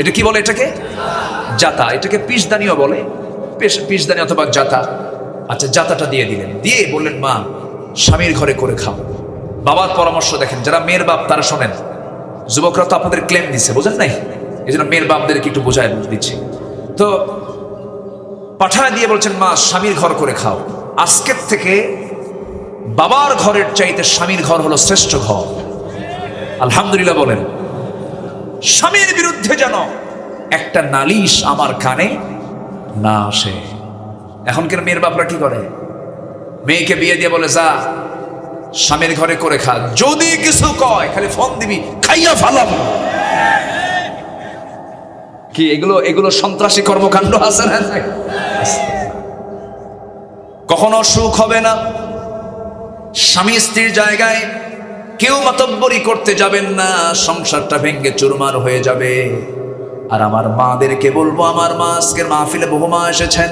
A: এটা কি বলে? এটাকে জাতা, এটাকে পিসদানিও বলে, পিসদানি অথবা জাতা। আচ্ছা, জাতাটা দিয়ে দিলেন, দিয়ে বললেন, মা স্বামীর ঘরে করে খাও। বাবার পরামর্শ দেখেন, যারা মেয়ের বাপ তারা শোনেন। যুবকরা তো আপনাদের ক্লেম দিচ্ছে, বোঝেন নাই? এই জন্য মেয়ের বাপদেরকে একটু বোঝায় দিচ্ছি। তো পাঠায় দিয়ে বলছেন, মা স্বামীর ঘর করে খাও। আজকের থেকে বাবার ঘরের চাইতে স্বামীর ঘর হলো শ্রেষ্ঠ ঘর। আলহামদুলিল্লাহ বলেন। স্বামীর বিরুদ্ধে যেন একটা নালিশ আমার কানে না আসে। এখনকার মেয়ের বাপরা কি করে? মেয়েকে বিয়ে দিয়ে বলে, যা স্বামীর ঘরে করে খা, যদি কিছু কয় খালি ফোন দিবি, খাইয়া ফালাবো। কি এগুলো সন্ত্রাসী কর্মকাণ্ড আছে না? কখনো সুখ হবে না। স্বামী স্ত্রীর জায়গায় কেউ মাতব্বরি করতে যাবেন না, সংসারটা ভেঙ্গে চুরমার হয়ে যাবে। আর আমার মাদেরকে বলবো, আমার মা আজকের মাহফিলে বহু মা এসেছেন,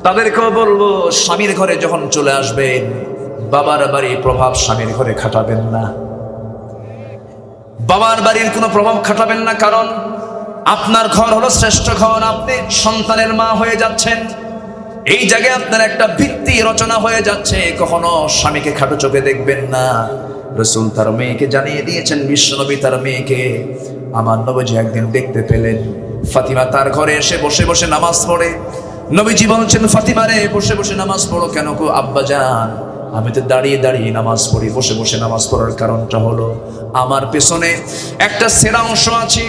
A: তাদেরকেও বলবো, স্বামীর ঘরে যখন চলে আসবেন, বাবার বাড়ির প্রভাব স্বামীর ঘরে খাটাবেন না। বাবার বাড়ির কোনো প্রভাব খাটাবেন না, কারণ আপনার ঘর হলো শ্রেষ্ঠ ঘর। আপনি সন্তানের মা হয়ে যাচ্ছেন, এই জায়গায় আপনার একটা ভিত্তি রচনা হয়ে যাচ্ছে। কখনো স্বামীকে খাটো চোখে দেখবেন না। রাসূল তার মেয়েকে জানিয়ে দিয়েছেন, বিশ্বনবী তার মেয়েকে, আমার নবীজি একদিন দেখতে পেলেন ফাতিমা তার ঘরে এসে বসে বসে নামাজ পড়ে। নবীজি বলছেন, ফাতিমা রে, বসে বসে নামাজ পড়ো কেন? গো আব্বা জান, আমি তো দাঁড়িয়ে দাঁড়িয়ে নামাজ পড়ি। বসে বসে নামাজ পড়ার কারণটা হলো, আমার পেছনে একটা সেরা অংশ আছে,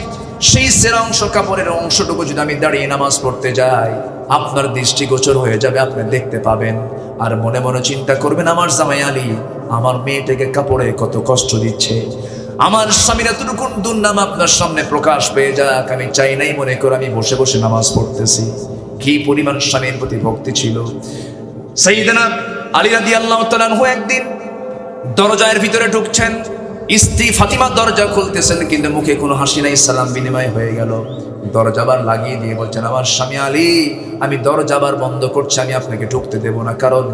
A: সেই সেরা অংশ, কাপড়ের অংশটুকু যদি আমি দাঁড়িয়ে নামাজ পড়তে যাই, আপনার দৃষ্টিগোচর হয়ে যাবে, আপনি দেখতে পাবেন। আর মনে মনে চিন্তা করবেন, আমার জামাই আলী আমার মেয়েটাকে কাপড়ে কত কষ্ট দিচ্ছে, আমার স্বামীর এতটুকু দুর্নাম আপনার সামনে প্রকাশ পেয়ে যাক, আমি চাই নাই মনে করে আমি বসে বসে নামাজ পড়তেছি। কি পরিমাণ স্বামীর প্রতি ভক্তি ছিল। সাইয়েদনা আলী রাদিয়াল্লাহু তাআলা আনহু একদিন দরজার ভিতরে ঢুকছেন, স্ত্রী ফাতিমা দরজা খুলতেছেন, কিন্তু মুখে কোনো হাসি নাই, সালাম বিনিময় হয়ে গেল। দরজা আবার লাগিয়ে দিয়ে বলছেন, আমার স্বামী আলী, আমি দরজা আবার বন্ধ করছি, আমি আপনাকে ঢুকতে দেব না, কারণ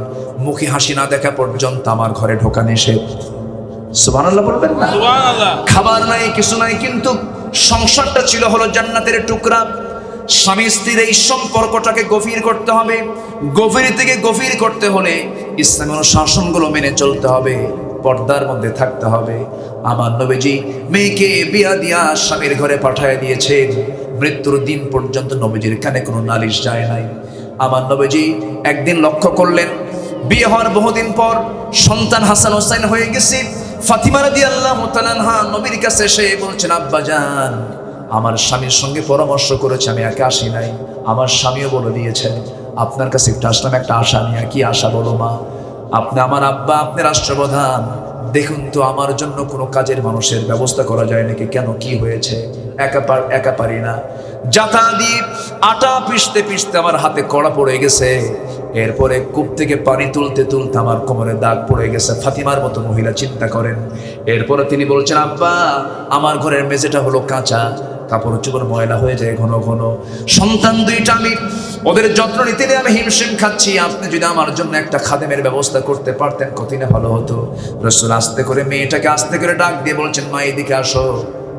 A: মুখে হাসি না দেখা পর্যন্ত আমার ঘরে ঢোকা নিষেধ। সুবহানাল্লাহ বলবেন না?
B: সুবহানাল্লাহ।
A: খাবার নাই, কিছু নাই, কিন্তু সংসারটা ছিল হলো জান্নাতের টুকরা। স্বামী স্ত্রীর এই সম্পর্কটাকে গভীর করতে হবে। গভীর থেকে গভীর করতে হলে ইসলামের শাসনগুলো মেনে চলতে হবে। পর্দার মধ্যে থাকতে হবে। আমার নবীজি মেয়েকে বিয়া দিয়া স্বামীর ঘরে পাঠায় দিয়েছেন, মৃত্যুর দিন পর্যন্ত নবীজির কানে কোনো নালিশ যায় নাই। আমার নবীজি একদিন লক্ষ্য করলেন, বিয়ে হওয়ার বহুদিন পর সন্তান হাসান হোসেন হয়ে গেছে। ফাতিমা রাদিয়াল্লাহু তাআলা আনহা নবীর কাছে এসে বলছেন, আব্বাজান, আমার স্বামীর সঙ্গে পরামর্শ করেছে, আমি একা আসি নাই, আমার স্বামীও বলে দিয়েছেন, আপনার কাছে একটু আসলাম একটা আশা নিয়ে। কি আশা বলো মা? আপনি আমার আব্বা, আপনি রাষ্ট্রপ্রধান, দেখুন তো আমার জন্য কোনো কাজের মানুষের ব্যবস্থা করা যায় নাকি? কেন, কি হয়েছে? একা পারি না। জাতা দিয়ে আটা পিষতে পিষতে আমার হাতে কড়া পড়ে গেছে, এরপরে কূপ থেকে পানি তুলতে তুলতে আমার কোমরে দাগ পড়ে গেছে। ফাতিমার মতো মহিলা, চিন্তা করেন। এরপরে তিনি বলছেন, আব্বা, আমার ঘরের মেঝেটা হলো কাঁচা, কাপড় চোপড় ময়লা হয়ে যায় ঘন ঘন, সন্তান দুইটা, আমি ওদের যত্ন নিতে আমি হিমশিম খাচ্ছি, আপনি যদি আমার জন্য একটা খাদেমের ব্যবস্থা করতে পারতেন কতই না ভালো হতো। রাসূল আস্তে করে মেয়েটাকে আস্তে করে ডাক দিয়ে বলছেন, মা এদিকে আসো,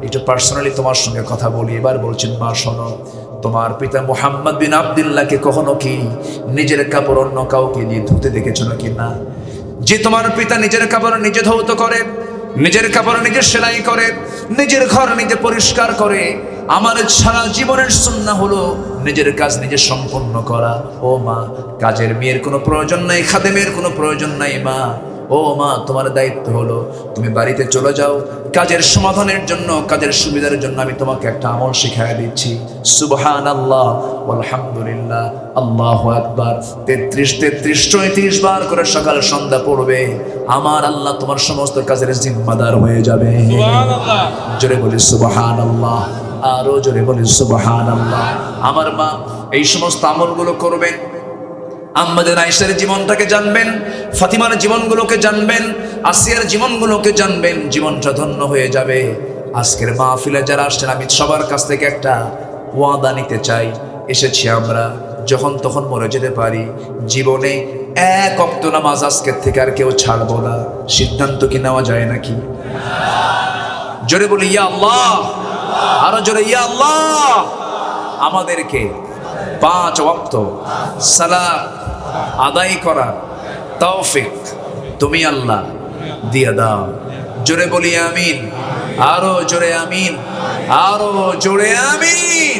A: একটু পার্সোনালি তোমার সঙ্গে কথা বলি। এবার বলছেন, মা শোনো, তোমার পিতা মুহাম্মদ বিন আব্দুল্লাহকে কখনো কি নিজের কাপড় অন্য কাউকে দিয়ে ধুতে দেখেছো নাকি? না। যে তোমার পিতা নিজের কাপড় নিজে ধৌত করে, নিজের কাপড় নিজে সেলাই করে, নিজের ঘর নিজে পরিষ্কার করে, আমার সারা জীবনের সুন্নাহ হলো নিজের কাজ নিজে সম্পন্ন করা। ও মা, কাজের মেয়ের কোনো প্রয়োজন নাই, খাদেমের কোনো প্রয়োজন নাই মা। ও মা, তোমার দায়িত্ব হলো তুমি বাড়িতে চলে যাও, কাজের সমাধানের জন্য, কাজের সুবিধার জন্য আমি তোমাকে একটা আমল শিখাইয়া দিচ্ছি। সুবহানাল্লাহ আলহামদুলিল্লাহ আল্লাহু আকবার 33 বার করে সকাল সন্ধ্যা পড়বে, আমার আল্লাহ তোমার সমস্ত কাজের জিম্মাদার হয়ে যাবে।
B: সুবহানাল্লাহ।
A: জোরে বলি সুবহানাল্লাহ, আরো জোরে বলি সুবহানাল্লাহ। আমার মা এই সমস্ত আমলগুলো করবেন। আমাদের আয়েশার জীবনটাকে জানবেন, ফাতিমার জীবনগুলোকে জানবেন, আসিয়ার জীবনগুলোকে জানবেন, জীবনটা ধন্য হয়ে যাবে। আজকের মাহফিলে যারা আসছেন, আমি সবার কাছ থেকে একটা ওয়াদা নিতে চাই। এসেছি আমরা, যখন তখন মরে যেতে পারি, জীবনে এক ওয়াক্ত নামাজ আজকের থেকে আর কেউ ছাড়বো না। সিদ্ধান্ত কি নেওয়া যায় নাকি? জোরে বলি ইয়া আল্লাহ, আরো জোরে ইয়া আল্লাহ। আমাদেরকে 5 ওয়াক্ত সালাত আদায় করার তৌফিক তুমি আল্লাহ দিয়ে দাও। জোরে বলি আমিন, আরো জোরে আমিন, আরো জোরে আমিন।